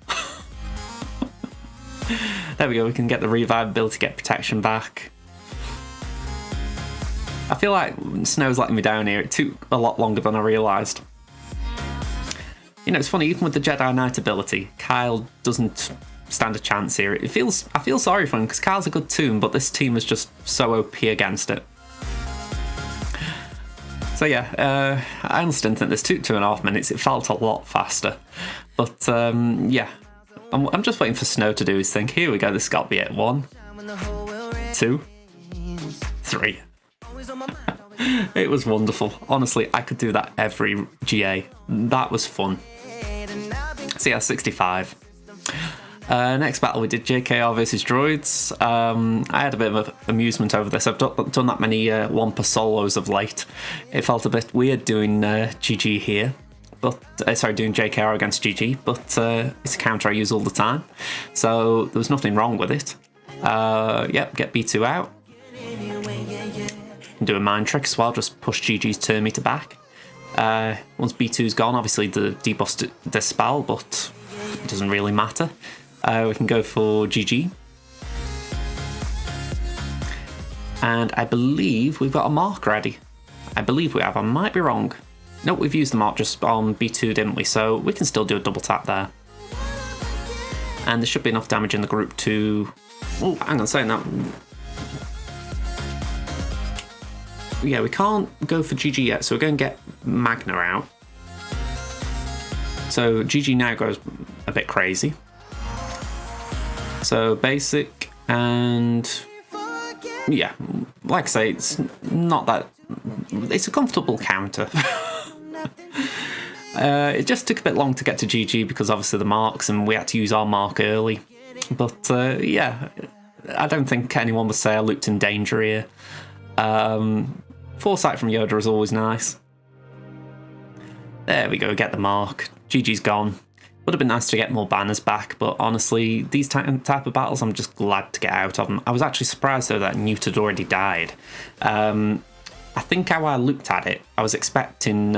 There we go, we can get the revive ability, get protection back. I feel like Snow's letting me down here. It took a lot longer than I realised. You know, it's funny, even with the Jedi Knight ability, Kyle doesn't stand a chance here. I feel sorry for him, because Kyle's a good toon, but this team is just so OP against it. So yeah, I honestly didn't think this took 2.5 minutes. It felt a lot faster. But yeah, I'm just waiting for Snow to do his thing. Here we go, this has got to be it. 1, 2, 3. It was wonderful. Honestly, I could do that every GA. That was fun. So yeah, 65. Next battle we did JKR versus Droids. I had a bit of amusement over this. I've done that many Wampa solos of late. It felt a bit weird doing GG here. But sorry, doing JKR against GG, but it's a counter I use all the time. So there was nothing wrong with it. Yep, get B2 out. Do a mind trick as well, just push GG's turn meter back. Once B2's gone, obviously the debuffs dispel, but it doesn't really matter. We can go for GG. And I believe we've got a mark ready. I believe we have, I might be wrong. Nope, we've used the mark just on B2, didn't we? So we can still do a double tap there. And there should be enough damage in the group to... Oh, hang on, saying that. Yeah, we can't go for GG yet, so we're going to get Magna out. So GG now goes a bit crazy. So basic and... Yeah, like I say, it's not that... It's a comfortable counter. It just took a bit long to get to GG because obviously the marks, and we had to use our mark early. But yeah, I don't think anyone would say I looked in danger here. Foresight from Yoda is always nice. There we go, get the mark. GG's gone. Would have been nice to get more banners back, but honestly, these type of battles I'm just glad to get out of them. I was actually surprised though that Newt had already died. I think how I looked at it, I was expecting...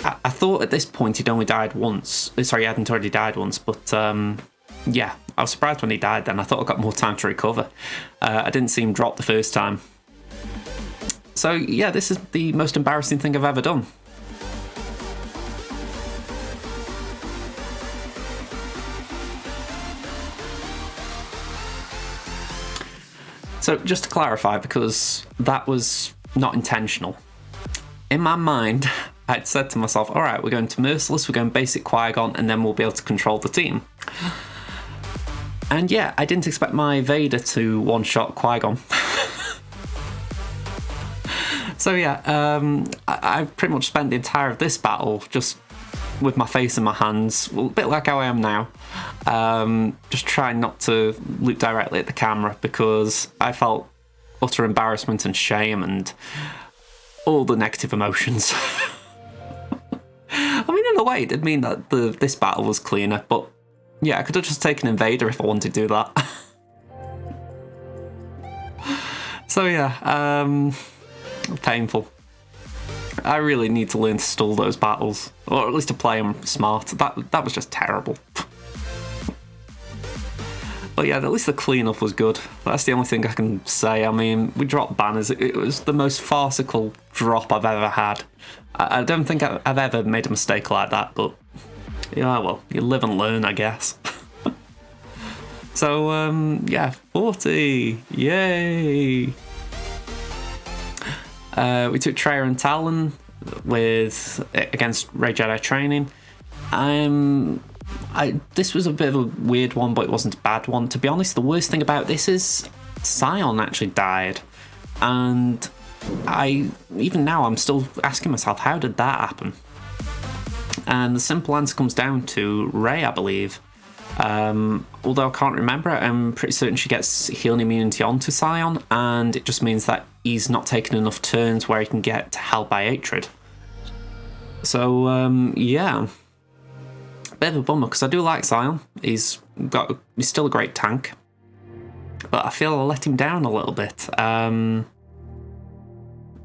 I thought at this point he'd only died once. Sorry, he hadn't already died once, but yeah, I was surprised when he died then. I thought I got more time to recover. I didn't see him drop the first time. So yeah, this is the most embarrassing thing I've ever done. So just to clarify, because that was not intentional, in my mind, I'd said to myself, all right, we're going to Merciless, we're going basic Qui-Gon, and then we'll be able to control the team. And yeah, I didn't expect my Vader to one-shot Qui-Gon. So yeah, I pretty much spent the entire of this battle just with my face in my hands, well, a bit like how I am now. Just trying not to look directly at the camera because I felt utter embarrassment and shame and all the negative emotions. I mean, in a way, it did mean that this battle was cleaner, but yeah, I could have just taken Invader if I wanted to do that. So yeah, painful. I really need to learn to stall those battles, or at least to play them smart. That was just terrible. But yeah, at least the cleanup was good. That's the only thing I can say. I mean, we dropped banners. It was the most farcical drop I've ever had. I don't think I've ever made a mistake like that, but yeah, well, you live and learn, I guess. So, yeah, 40. Yay! We took Treya and Talon against Rey Jedi Training. This was a bit of a weird one, but it wasn't a bad one. To be honest, the worst thing about this is Sion actually died. And even now, I'm still asking myself, how did that happen? And the simple answer comes down to Rey, I believe. Although I can't remember, I'm pretty certain she gets healing immunity onto Sion, and it just means that he's not taking enough turns where he can get held by hatred. So, yeah. Bit of a bummer, because I do like Sion. He's still a great tank. But I feel I let him down a little bit.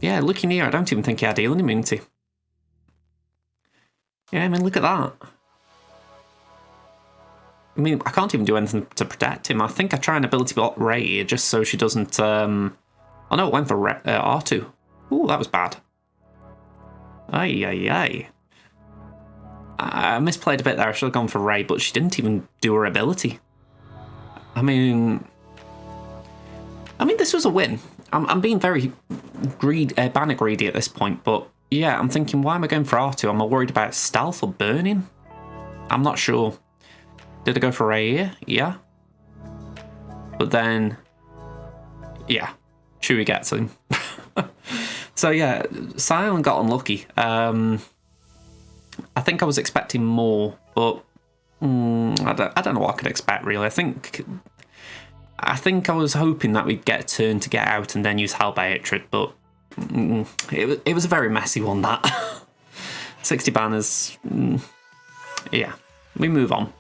Yeah, looking here, I don't even think he had healing immunity. Yeah, I mean, look at that. I mean, I can't even do anything to protect him. I think I try and ability block Rey just so she doesn't... Oh no, it went for R2. Ooh, that was bad. Ay, ay, ay. I misplayed a bit there. I should have gone for Rey, but she didn't even do her ability. I mean, this was a win. I'm being very banner greedy at this point, but yeah, I'm thinking, why am I going for R2? Am I worried about stealth or burning? I'm not sure. Did I go for Rey here? Yeah. But then, yeah, Chewie gets him. So yeah, Sion got unlucky. I think I was expecting more, but I don't know what I could expect, really. I think I was hoping that we'd get a turn to get out and then use Hell by Hatred, but it was a very messy one, that. 60 banners. Yeah, we move on.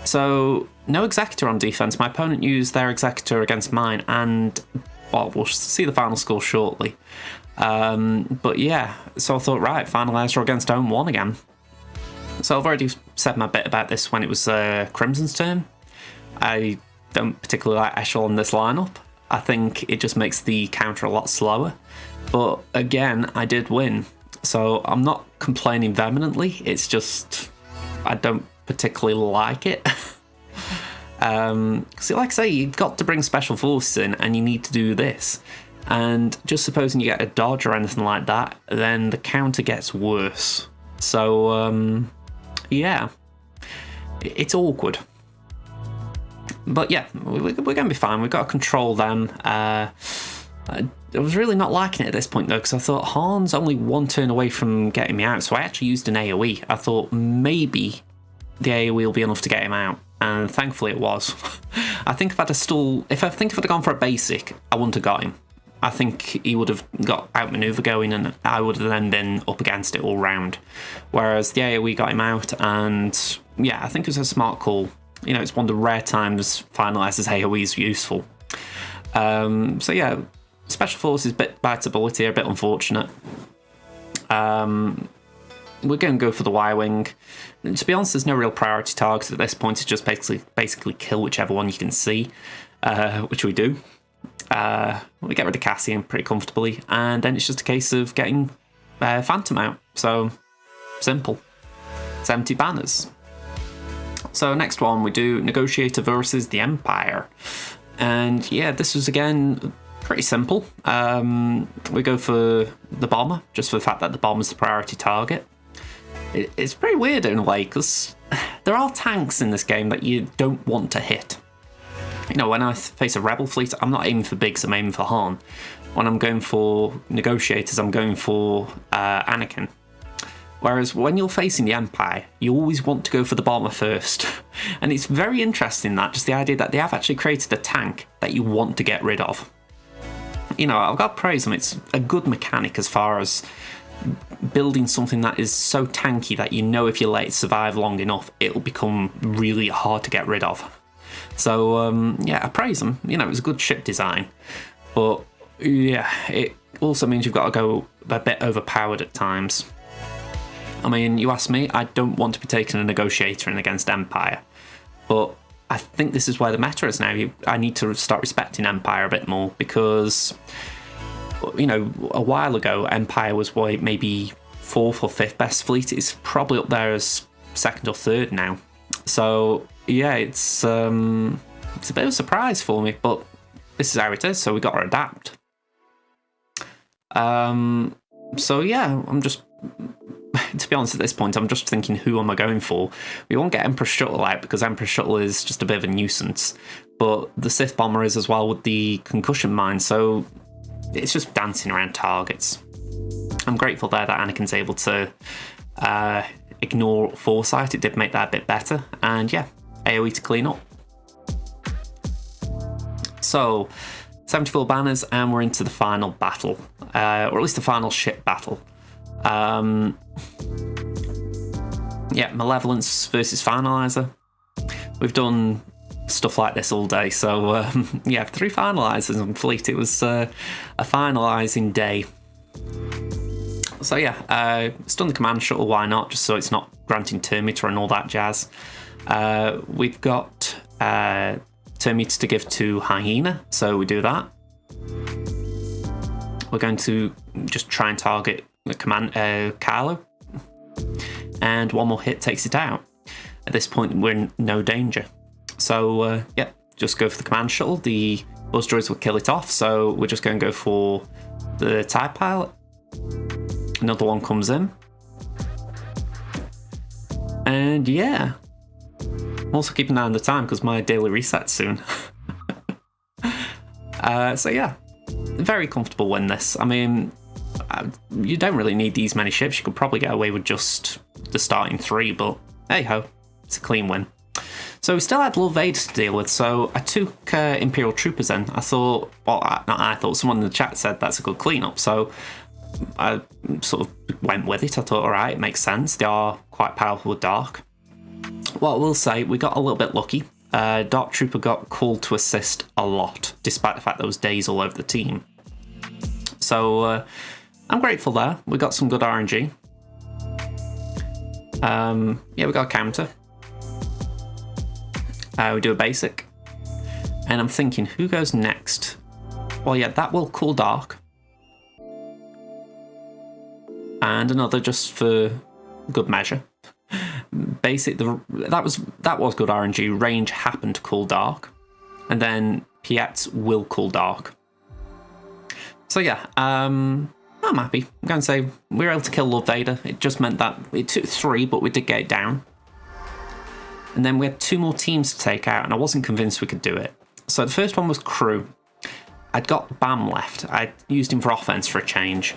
So, no Executor on defense. My opponent used their Executor against mine, and, well, we'll see the final score shortly. But yeah, so I thought, right, Finalizer against Own 1 again. So I've already said my bit about this when it was Crimson's turn. I don't particularly like Echelon in this lineup. I think it just makes the counter a lot slower. But again, I did win. So I'm not complaining vehemently. It's just I don't particularly like it. So like I say, you've got to bring special forces in and you need to do this. And just supposing you get a dodge or anything like that, then the counter gets worse. So, yeah, it's awkward. But yeah, we're going to be fine. We've got to control them. I was really not liking it at this point, though, because I thought Han's only one turn away from getting me out, so I actually used an AoE. I thought maybe the AoE will be enough to get him out, and thankfully it was. I think if I'd have gone for a basic, I wouldn't have got him. I think he would have got outmaneuver going, and I would have then been up against it all round. Whereas the AoE got him out, and yeah, I think it was a smart call. You know, it's one of the rare times Finalizer's AoE is useful. So yeah, Special Forces bit biteability are a bit unfortunate. We're going to go for the Y-Wing. To be honest, there's no real priority target at this point. It's just basically kill whichever one you can see, which we do. We get rid of Cassian pretty comfortably, and then it's just a case of getting Phantom out. So, simple. 70 banners. So next one, we do Negotiator versus the Empire. And yeah, this was again pretty simple. We go for the Bomber, just for the fact that the Bomber's the priority target. It's pretty weird in a way, because there are tanks in this game that you don't want to hit. You know, when I face a Rebel fleet, I'm not aiming for Biggs, I'm aiming for Han. When I'm going for Negotiators, I'm going for Anakin. Whereas when you're facing the Empire, you always want to go for the Bomber first. And it's very interesting that, just the idea that they have actually created a tank that you want to get rid of. You know, I've got to praise them, it's a good mechanic as far as building something that is so tanky that you know if you let it survive long enough, it'll become really hard to get rid of. So, yeah, I praise them. You know, it was a good ship design. But, yeah, it also means you've got to go a bit overpowered at times. I mean, you ask me, I don't want to be taking a Negotiator in against Empire. But I think this is where the meta is now. I need to start respecting Empire a bit more because, you know, a while ago, Empire was maybe 4th or 5th best fleet. It's probably up there as 2nd or 3rd now. So, yeah, it's a bit of a surprise for me, but this is how it is, so we got to adapt. So, yeah, I'm just... To be honest, at this point, I'm just thinking, who am I going for? We won't get Emperor Shuttle out because Emperor Shuttle is just a bit of a nuisance. But the Sith Bomber is as well with the concussion mine, so it's just dancing around targets. I'm grateful there that Anakin's able to ignore Foresight. It did make that a bit better. And yeah, AoE to clean up. So, 74 banners, and we're into the final battle. Or at least the final ship battle. Yeah, Malevolence versus Finalizer. We've done stuff like this all day, so yeah, 3 finalizers on fleet. It was a finalizing day. So yeah, stun the command shuttle, why not? Just so it's not granting turn meter and all that jazz. We've got turn meter to give to Hyena, so we do that. We're going to just try and target the command Kylo, and one more hit takes it out. At this point, we're in no danger. So yeah, just go for the command shuttle. The buzz droids will kill it off, so we're just going to go for the TIE pilot. Another one comes in, and yeah, I'm also keeping an eye on the time because my daily reset's soon. So yeah, very comfortable win this. I mean, you don't really need these many ships. You could probably get away with just the starting 3, but hey ho, it's a clean win. So we still had Lord Vader to deal with, so I took Imperial Troopers in. I thought, well, not I thought, someone in the chat said that's a good cleanup, so I sort of went with it. I thought, alright, it makes sense. They are quite powerful with Dark. What I will say, we got a little bit lucky. Dark Trooper got called to assist a lot, despite the fact there was days all over the team. So I'm grateful there. We got some good RNG. Yeah, we got a counter. We do a basic. And I'm thinking, who goes next? Well, yeah, that will cool Dark. And another just for good measure. Basic, that was good RNG. Range happened to cool Dark. And then Pietz will cool Dark. So yeah, I'm happy. I'm going to say we were able to kill Lord Vader. It just meant that it took 3, but we did get it down. And then we had 2 more teams to take out, and I wasn't convinced we could do it. So the first one was Crew. I'd got Bam left. I used him for offense for a change.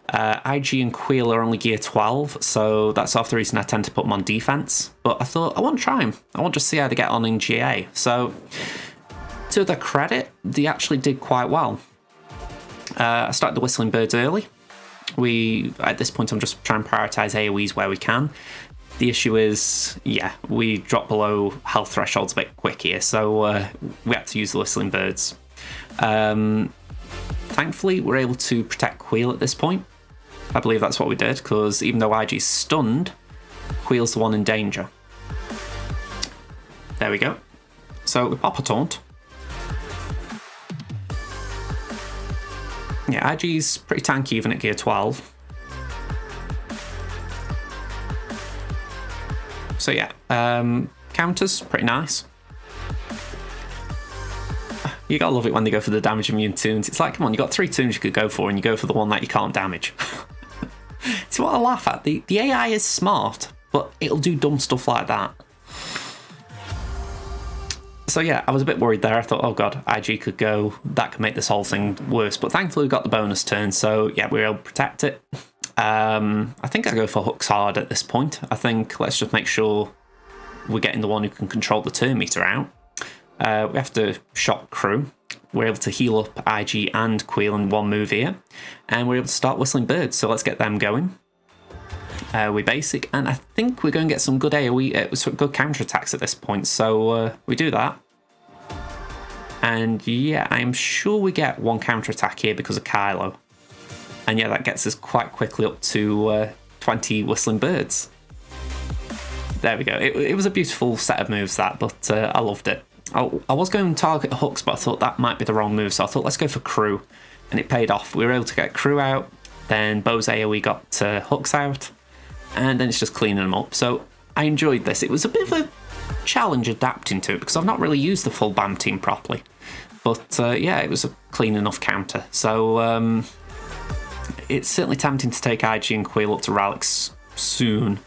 IG and Queel are only gear 12, so that's half the reason I tend to put them on defense. But I thought, I want to try them. I want to see how they get on in GA. So to their credit, they actually did quite well. I started the Whistling Birds early. At this point, I'm just trying to prioritise AoEs where we can. The issue is, yeah, we dropped below health thresholds a bit quick here, so we had to use the Whistling Birds. Thankfully, we're able to protect Queel at this point. I believe that's what we did, because even though IG's stunned, Queel's the one in danger. There we go. So we pop a taunt. Yeah, IG's pretty tanky even at gear 12. So yeah, counters, pretty nice. You gotta love it when they go for the damage immune tunes. It's like, come on, you got 3 tunes you could go for, and you go for the one that you can't damage. It's what I laugh at. The AI is smart, but it'll do dumb stuff like that. So yeah, I was a bit worried there. I thought, oh god, IG could go. That could make this whole thing worse. But thankfully we got the bonus turn, so yeah, we were able to protect it. I think I go for hooks hard at this point. I think let's just make sure we're getting the one who can control the turn meter out. We have to shock Crew. We're able to heal up IG and Queel in one move here. And we're able to start Whistling Birds, so let's get them going. We basic, and I think we're going to get some good AoE, good counterattacks at this point, so we do that. And yeah, I'm sure we get one counterattack here because of Kylo. And yeah, that gets us quite quickly up to 20 Whistling Birds. There we go. It was a beautiful set of moves, that, but I loved it. I was going to target hooks, but I thought that might be the wrong move, so I thought let's go for Crew. And it paid off. We were able to get Crew out, then Bo's AoE got hooks out, and then it's just cleaning them up. So I enjoyed this. It was a bit of a challenge adapting to it, because I've not really used the full BAM team properly. But yeah, it was a clean enough counter. So it's certainly tempting to take IG and Queel up to Relics soon.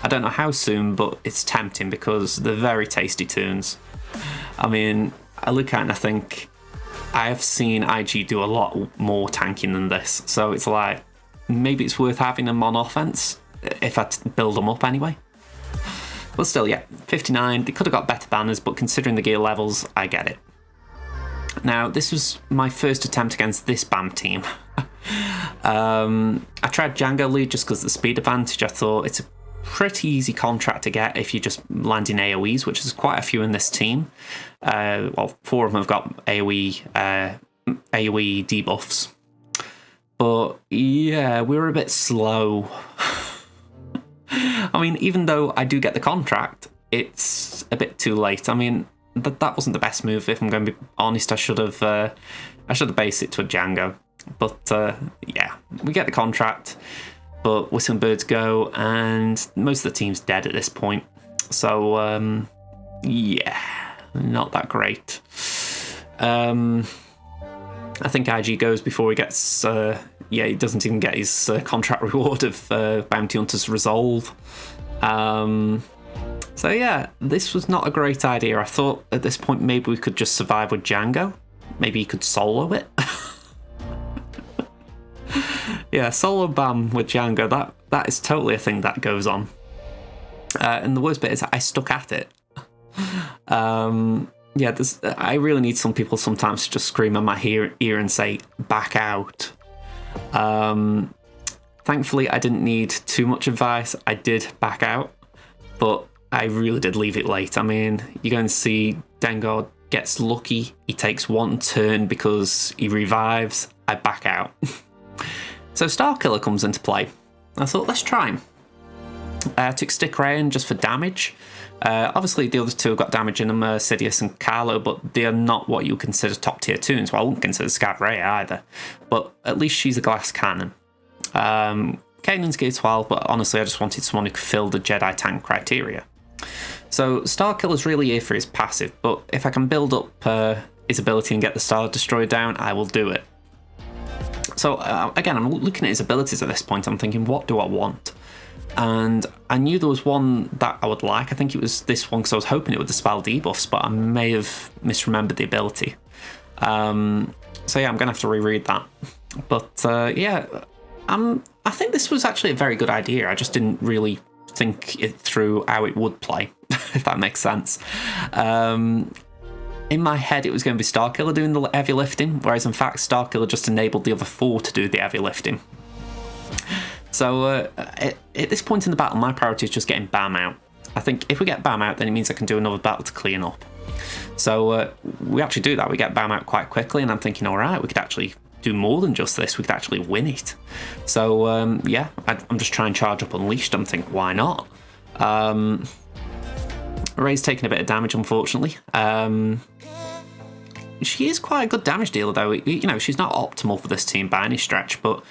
I don't know how soon, but it's tempting because they're very tasty tunes. I mean, I look at it and I think I have seen IG do a lot more tanking than this, so it's like maybe it's worth having them on offense if I build them up anyway. But still, yeah, 59. They could have got better banners, but considering the gear levels, I get it. Now, this was my first attempt against this BAM team. I tried Django lead just because of the speed advantage. I thought it's a pretty easy contract to get if you just land in AoEs, which is quite a few in this team. Well, 4 of them have got AoE debuffs. But yeah, we were a bit slow. I mean, even though I do get the contract, it's a bit too late. I mean, that wasn't the best move. If I'm going to be honest, I should have based it to a Django. But yeah, we get the contract. But Whistling Birds go, and most of the team's dead at this point. So, yeah, not that great. I think IG goes before he gets... yeah, he doesn't even get his contract reward of Bounty Hunter's Resolve. So, yeah, this was not a great idea. I thought at this point maybe we could just survive with Django. Maybe he could solo it. Yeah, solo BAM with Django, that is totally a thing that goes on. And the worst bit is I stuck at it. Yeah, I really need some people sometimes to just scream in my ear and say, back out. Thankfully, I didn't need too much advice. I did back out, but I really did leave it late. I mean, you're going to see Dengar gets lucky. He takes one turn because he revives. I back out. So Starkiller comes into play. I thought, let's try him. Took Stick Ray in just for damage. Obviously, the other two have got damage in them, Sidious and Carlo, but they are not what you consider top tier tunes. Well, I wouldn't consider Scav Ray either, but at least she's a glass cannon. Kanan's gear 12, but honestly, I just wanted someone who could fill the Jedi tank criteria. So Starkiller's really here for his passive, but if I can build up his ability and get the Star Destroyer down, I will do it. So again, I'm looking at his abilities at this point. I'm thinking, what do I want? And I knew there was one that I would like. I think it was this one because I was hoping it would dispel debuffs, but I may have misremembered the ability. So yeah, I'm going to have to reread that. But yeah, I think this was actually a very good idea. I just didn't really think it through how it would play, if that makes sense. In my head, it was going to be Starkiller doing the heavy lifting, whereas in fact, Starkiller just enabled the other four to do the heavy lifting. So at this point in the battle, my priority is just getting Bam out. I think if we get Bam out, then it means I can do another battle to clean up. So we actually do that. We get Bam out quite quickly, and I'm thinking, all right, we could actually do more than just this. We could actually win it. So yeah, I'm just trying to charge up Unleashed. I'm thinking, why not? Ray's taking a bit of damage, unfortunately. She is quite a good damage dealer, though. You know, she's not optimal for this team by any stretch, but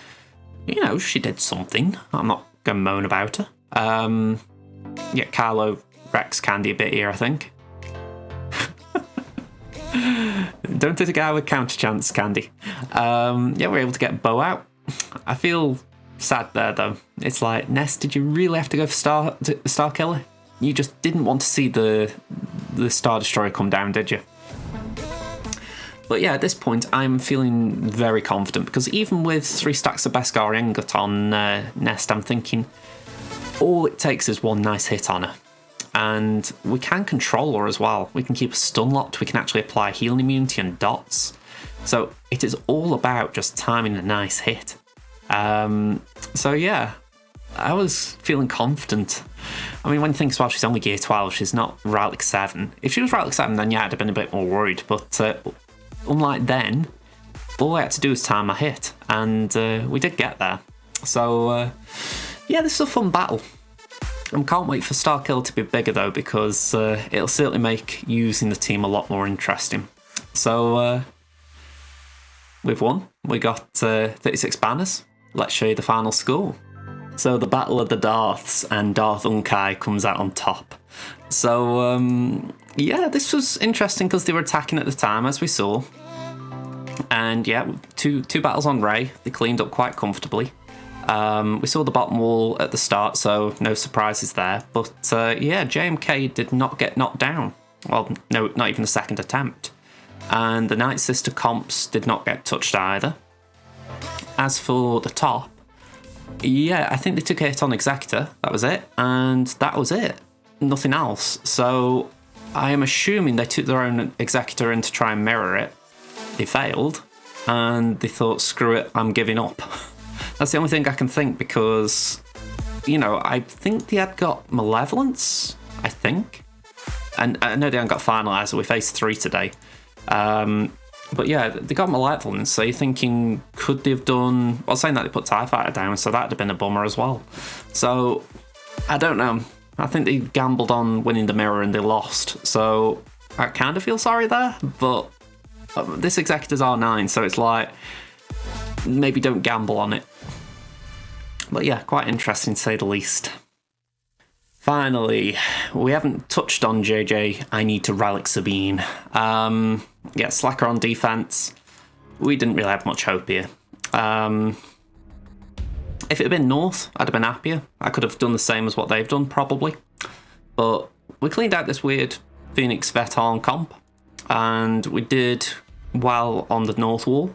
you know, she did something. I'm not going to moan about her. Yeah, Carlo wrecks Candy a bit here, I think. Don't hit a guy with counter chance, Candy. Yeah, we're able to get Bo out. I feel sad there, though. It's like, Ness, did you really have to go for Starkiller? You just didn't want to see the Star Destroyer come down, did you? But yeah, at this point, I'm feeling very confident because even with 3 stacks of Beskar Ingot on Nest, I'm thinking all it takes is one nice hit on her. And we can control her as well. We can keep her stun locked. We can actually apply healing immunity and dots. So it is all about just timing a nice hit. So yeah, I was feeling confident. I mean, when you think, well, she's only gear 12, she's not Relic 7. If she was Relic 7, then yeah, I'd have been a bit more worried. But unlike then, all I had to do was time my hit, and we did get there. So yeah, this is a fun battle. I can't wait for Starkiller to be bigger though, because it'll certainly make using the team a lot more interesting. So we've won. We got 36 banners. Let's show you the final score. So the Battle of the Darths, and DarthUnkei comes out on top. So yeah, this was interesting because they were attacking at the time, as we saw. And yeah, two battles on Ray. They cleaned up quite comfortably. We saw the bottom wall at the start, so no surprises there. But yeah, JMK did not get knocked down. Well, no, not even a second attempt. And the Night Sister comps did not get touched either. As for the top, yeah, I think they took a hit on Executor. That was it. And that was it. Nothing else. So I am assuming they took their own Executor in to try and mirror it. They failed. And they thought, screw it, I'm giving up. That's the only thing I can think, because, you know, I think they had got Malevolence, I think. And I know they haven't got Finalizer, we faced 3 today. But yeah, they got Malevolence, so you're thinking, could they have done... Well, saying that they put TIE Fighter down, so that'd have been a bummer as well. So, I don't know. I think they gambled on winning the mirror and they lost. So, I kind of feel sorry there, but this Executor's R9, so it's like, maybe don't gamble on it. But yeah, quite interesting to say the least. Finally, we haven't touched on JJ, I need to Relic Sabine. Yeah, Slacker on defense. We didn't really have much hope here. If it had been North, I'd have been happier. I could have done the same as what they've done, probably. But we cleaned out this weird Phoenix Veton comp, and we did well on the North wall.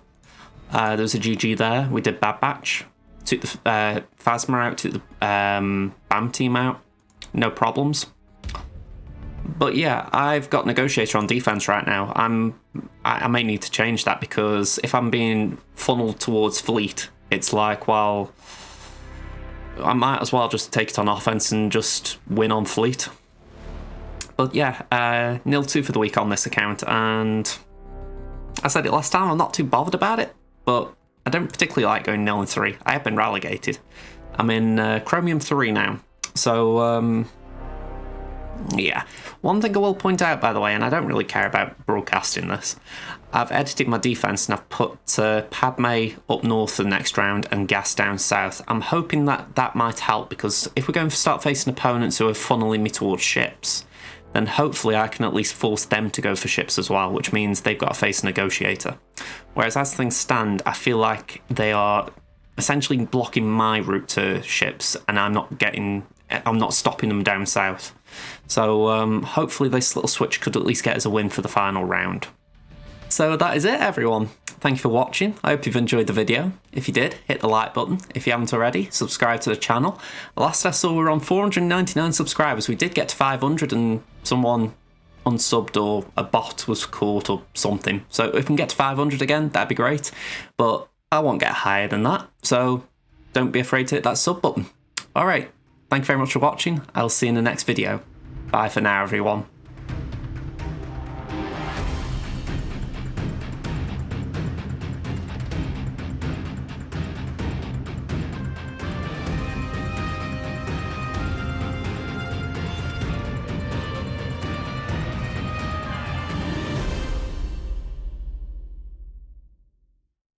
There was a GG there. We did Bad Batch. Took the Phasma out, took the BAM team out. no problems. But yeah, I've got Negotiator on defense right now. I may need to change that, because if I'm being funneled towards fleet, it's like, well, I might as well just take it on offense and just win on fleet. But yeah, 0-2 for the week on this account, and I said it last time, I'm not too bothered about it, but I don't particularly like going 0-3. I have been relegated. I'm in Chromium 3 now, so yeah. One thing I will point out, by the way, and I don't really care about broadcasting this, I've edited my defense and I've put Padme up north the next round and Gas down south. I'm hoping that that might help, because if we're going to start facing opponents who are funneling me towards ships, then hopefully I can at least force them to go for ships as well, which means they've got to face a Negotiator. Whereas as things stand, I feel like they are essentially blocking my route to ships, and I'm not stopping them down south. So hopefully this little switch could at least get us a win for the final round. So that is it, everyone. Thank you for watching. I hope you've enjoyed the video. If you did, hit the like button. If you haven't already, subscribe to the channel. Last I saw, we were on 499 subscribers. We did get to 500 and someone unsubbed, or a bot was caught or something. So if we can get to 500 again, that'd be great. But I won't get higher than that. So don't be afraid to hit that sub button. All right. Thank you very much for watching. I'll see you in the next video. Bye for now, everyone.